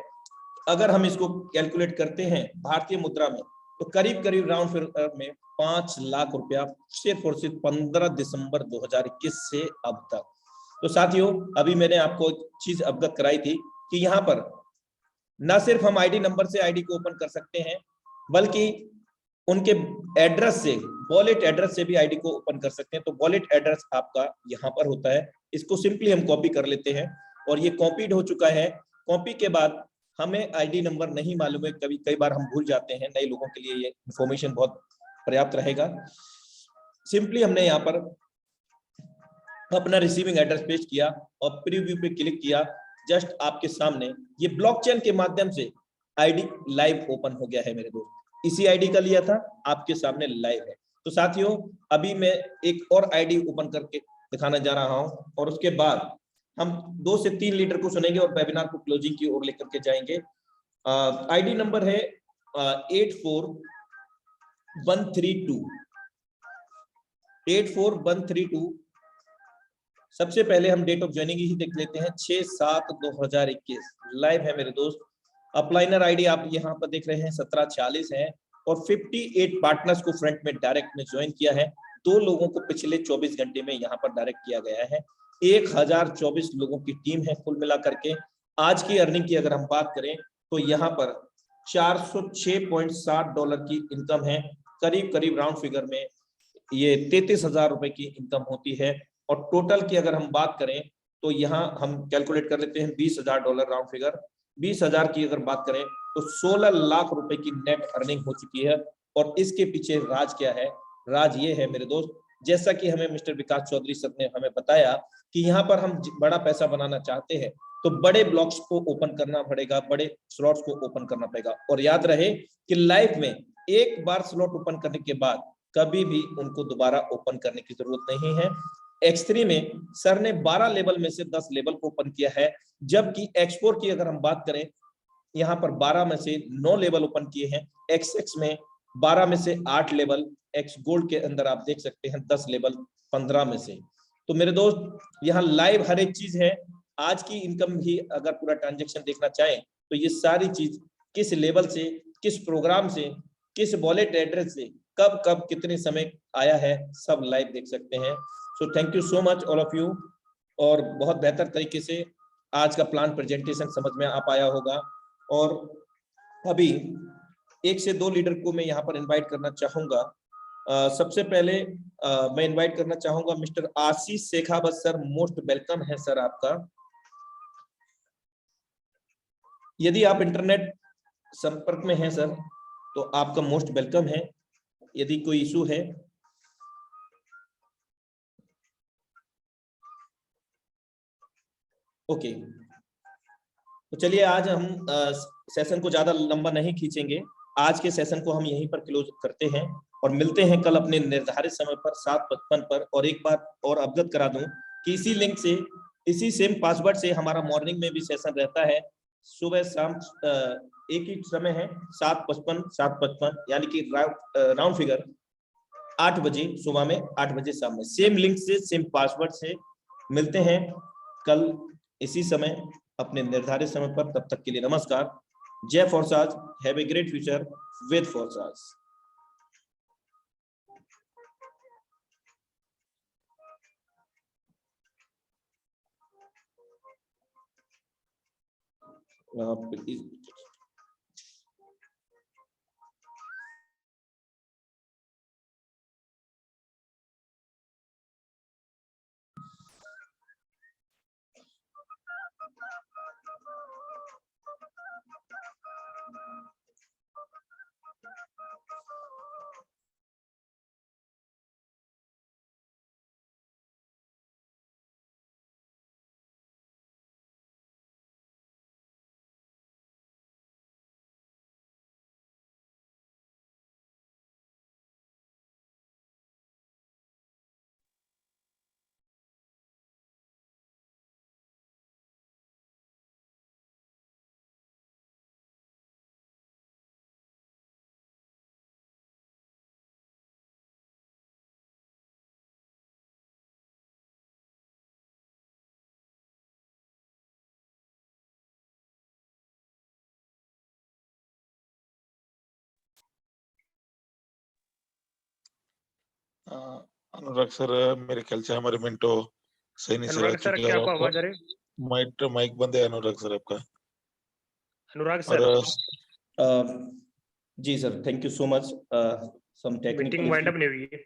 अगर हम इसको कैलकुलेट करते हैं भारतीय मुद्रा में, तो करीब करीब राउंड फिगर में 5 लाख रुपया सिर्फ और सिर्फ 15 दिसंबर 2021 से अब तक। तो साथियों, अभी मैंने आपको एक चीज अवगत कराई थी कि यहाँ पर न सिर्फ हम आईडी नंबर से आईडी को ओपन कर सकते हैं, बल्कि उनके एड्रेस से, वॉलेट एड्रेस से भी आईडी को ओपन कर सकते हैं। तो वॉलेट एड्रेस आपका यहाँ पर होता है, इसको सिंपली हम कॉपी कर लेते हैं, और ये कॉपीड हो चुका है। कॉपी के बाद हमें आईडी नंबर नहीं मालूम है, कई बार हम भूल जाते हैं, नए लोगों के लिए ये इंफॉर्मेशन बहुत पर्याप्त रहेगा। सिंपली हमने यहाँ पर अपना रिसीविंग एड्रेस पेस्ट किया और प्रीव्यू पे क्लिक किया। जस्ट आपके सामने ये ब्लॉकचेन के माध्यम से आईडी लाइव ओपन हो गया है मेरे दोस्त। इसी आईडी का लिया था, आपके सामने लाइव है। तो साथियों, अभी मैं एक और आईडी ओपन करके दिखाने जा रहा हूं, और उसके बाद हम 2 से 3 लीडर को सुनेंगे और वेबिनार को क्लोजिंग की ओर लेकर के जाएंगे। आईडी नंबर है 84132। सबसे पहले हम डेट ऑफ ज्वाइनिंग ही देख लेते हैं, 6/7/2021 लाइव है मेरे दोस्त। अपलाइनर आईडी आप यहाँ पर देख रहे हैं 1746 है, और 58 पार्टनर्स को फ्रंट में डायरेक्ट में ज्वाइन किया है। 2 लोगों को पिछले 24 घंटे में यहाँ पर डायरेक्ट किया गया है। 1024 लोगों की टीम है कुल मिलाकर के। आज की अर्निंग की अगर हम बात करें तो यहाँ पर 406.60 डॉलर की इनकम है। करीब करीब राउंड फिगर में ये 33,000 रुपए की इनकम होती है। और टोटल की अगर हम बात करें तो यहाँ हम कैलकुलेट कर लेते हैं 20,000 डॉलर राउंड फिगर। 20,000 की अगर बात करें तो 16 लाख रुपए की नेट अर्निंग हो चुकी है। और इसके पीछे राज क्या है? राज ये है मेरे दोस्त, जैसा कि हमें मिस्टर विकास चौधरी सर ने हमें बताया कि यहाँ पर हम बड़ा पैसा बनाना चाहते हैं तो बड़े ब्लॉक्स को ओपन करना पड़ेगा, बड़े स्लॉट्स को ओपन करना पड़ेगा। और याद रहे कि लाइफ में एक बार स्लॉट ओपन करने के बाद कभी भी उनको दोबारा ओपन करने की जरूरत नहीं है। X3 में सर ने 12 लेवल में से 10 लेवल को ओपन किया है, जबकि X4 की अगर हम बात करें यहाँ पर 12 में से 9 लेवल ओपन किए हैं। XX में 12 में से 8 लेवल, X गोल्ड के अंदर आप देख सकते हैं 10 लेवल 15 में से। तो मेरे दोस्त यहाँ लाइव हर एक चीज है। आज की इनकम भी अगर पूरा ट्रांजेक्शन देखना चाहें तो ये सारी चीज किस लेवल से, किस प्रोग्राम से, किस वॉलेट एड्रेस से, कब कब कितने समय आया है, सब लाइव देख सकते हैं। So thank you so much all of you. और बहुत बेहतर तरीके से आज का प्लान प्रेजेंटेशन समझ में आ पाया होगा। और अभी 1 से 2 लीडर को मैं यहाँ पर इनवाइट करना चाहूंगा। सबसे पहले मैं इनवाइट करना चाहूंगा मिस्टर आशीष शेखावत सर। मोस्ट वेलकम है सर आपका। यदि आप इंटरनेट संपर्क में हैं सर तो आपका मोस्ट वेलकम है। यदि कोई इशू है ओके। तो चलिए आज हम सेशन को ज्यादा लंबा नहीं खींचेंगे। आज के सेशन को हम यहीं पर क्लोज करते हैं और मिलते हैं कल अपने निर्धारित समय पर 7:55 पर। और एक बात और अवगत करा दूं कि इसी लिंक से, इसी सेम पासवर्ड से हमारा मॉर्निंग में भी सेशन रहता है। सुबह शाम एक ही समय है, 7:55 यानी कि राउंड फिगर 8 बजे सुबह में, 8 बजे शाम में। सेम लिंक से, सेम पासवर्ड से मिलते हैं कल इसी समय अपने निर्धारित समय पर। तब तक के लिए नमस्कार। जय Forsage. Have a great future with Forsage. Anurag sir, मेरे ख्याल से हमारे मिनटो सही नहीं से अनुराग आ सर, चुके क्या हैं आपको आपका आवाज आ रही है? माइक माइक बंद है अनुराग सर आपका। अनुराग और सर, जी sir, thank you so much. Some technical meeting wind up नहीं हुई है।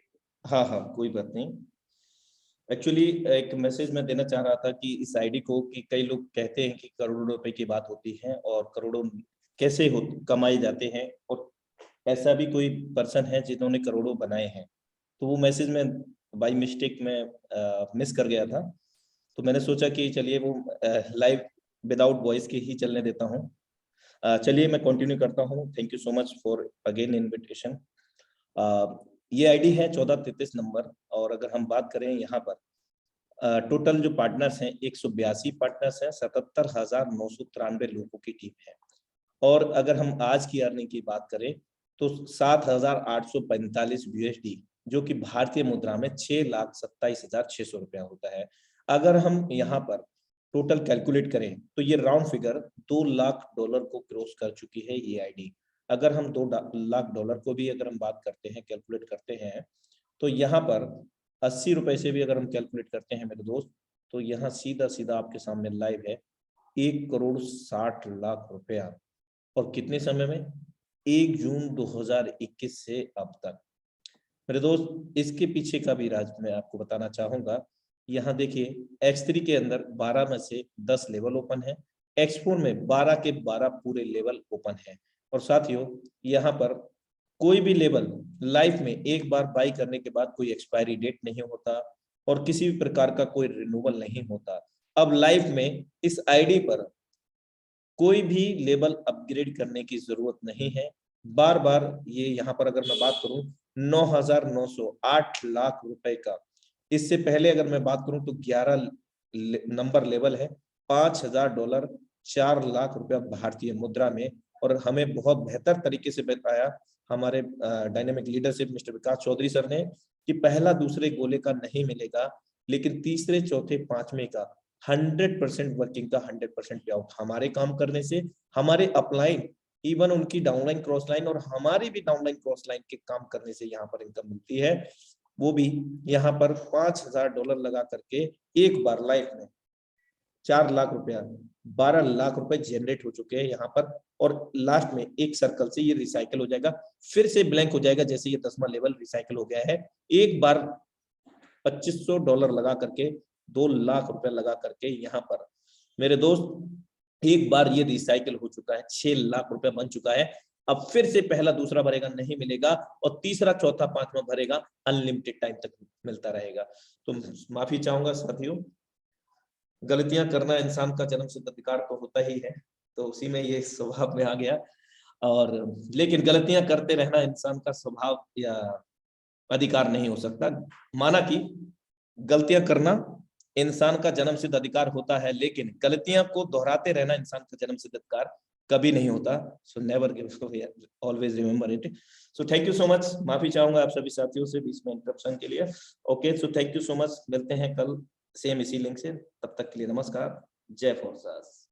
हाँ हाँ, कोई बात नहीं। एक्चुअली एक मैसेज मैं देना चाह रहा था कि इस आईडी को, कि कई लोग कहते हैं कि करोड़ों रुपए की बात होती है और करोड़ों कैसे हो कमाए जाते हैं, और ऐसा भी कोई पर्सन है जिन्होंने करोड़ों बनाए हैं। तो वो मैसेज में बाय मिस्टेक में मिस कर गया था, तो मैंने सोचा कि चलिए वो लाइव विदाउट वॉइस के ही चलने देता हूँ। चलिए मैं कंटिन्यू करता हूँ। Thank you so much for again invitation. ये आईडी है 1433 नंबर, और अगर हम बात करें यहाँ पर टोटल जो पार्टनर्स हैं 182 पार्टनर्स हैं, 77,993 लोगों की टीम है। और अगर हम आज की अर्निंग की बात करें तो 7,845 यूएसडी, जो कि भारतीय मुद्रा में 6,27,600 रुपया होता है। अगर हम यहाँ पर टोटल कैलकुलेट करें तो ये राउंड फिगर $2 लाख को क्रॉस कर चुकी है ये आईडी। अगर हम $2 लाख को भी अगर हम बात करते हैं, कैलकुलेट करते हैं, तो यहाँ पर 80 रुपए से भी अगर हम कैलकुलेट करते हैं मेरे दोस्त, तो यहाँ सीधा सीधा आपके सामने लाइव है 1,60,00,000 रुपया। और कितने समय में? 1 जून 2021 से अब तक। मेरे दोस्त, इसके पीछे का भी राज मैं आपको बताना चाहूंगा। यहाँ देखिए X3 के अंदर 12 में से 10 लेवल ओपन है, X4 में 12 के 12 पूरे लेवल ओपन है। और साथियों, यहाँ पर कोई भी लेवल लाइफ में एक बार बाई करने के बाद कोई एक्सपायरी डेट नहीं होता और किसी भी प्रकार का कोई रिन्यूअल नहीं होता। अब लाइफ में इस आईडी पर कोई भी लेवल अपग्रेड करने की जरूरत नहीं है। बार बार ये यहाँ पर अगर मैं बात करूं 9,908 लाख रुपए का, इससे पहले अगर मैं बात करूं तो 11 नंबर लेवल है, $5,000, 4 लाख रुपया भारतीय मुद्रा में। और हमें बहुत बेहतर तरीके से बताया हमारे dynamic leadership mister Vikas Chaudhary sir ने कि पहला दूसरे गोले का नहीं मिलेगा, लेकिन तीसरे चौथे पांचवे का 100% वर्किंग का 100% पे आउट हमारे काम करने से, हमारे अपलाइन, इवन उनकी डाउनलाइन क्रॉस लाइन और हमारी भी डाउनलाइन क्रॉस लाइन के काम करने से यहाँ पर इनकम मिलती है। वो भी यहाँ पर $5,000 लगा करके एक बार लाइफ में 4 लाख रुपया, 12 लाख रुपए जनरेट हो चुके हैं यहाँ पर। और लास्ट में एक सर्कल से ये रिसाइकल हो जाएगा, फिर से ब्लैंक हो जाएगा। जैसे ये 10वां लेवल रिसाइकल हो गया है, एक बार $2,500 लगा करके 2 लाख रुपए लगा करके यहाँ पर मेरे दोस्त एक बार ये रिसाइकल हो चुका है, 6 लाख रुपए बन चुका है। अब फिर से पहला दूसरा भरेगा नहीं मिलेगा, और तीसरा चौथा पांचवा भरेगा अनलिमिटेड टाइम तक मिलता रहेगा। तो माफी चाहूंगा साथियों, गलतियां करना इंसान का जन्मसिद्ध अधिकार तो होता ही है, तो उसी में ये स्वभाव में आ गया। और लेकिन गलतियां करते रहना इंसान का स्वभाव या अधिकार नहीं हो सकता। माना कि गलतियां करना इंसान का जन्मसिद्ध अधिकार होता है, लेकिन गलतियां को दोहराते रहना इंसान का जन्मसिद्ध अधिकार कभी नहीं होता। So never give, always remember it. So thank you so much. माफी चाहूंगा आप सभी साथियों से बीच में इंटरप्शन के लिए। Okay, so thank you so much. मिलते हैं कल सेम इसी लिंक से, तब तक के लिए नमस्कार। जय फोर्सास।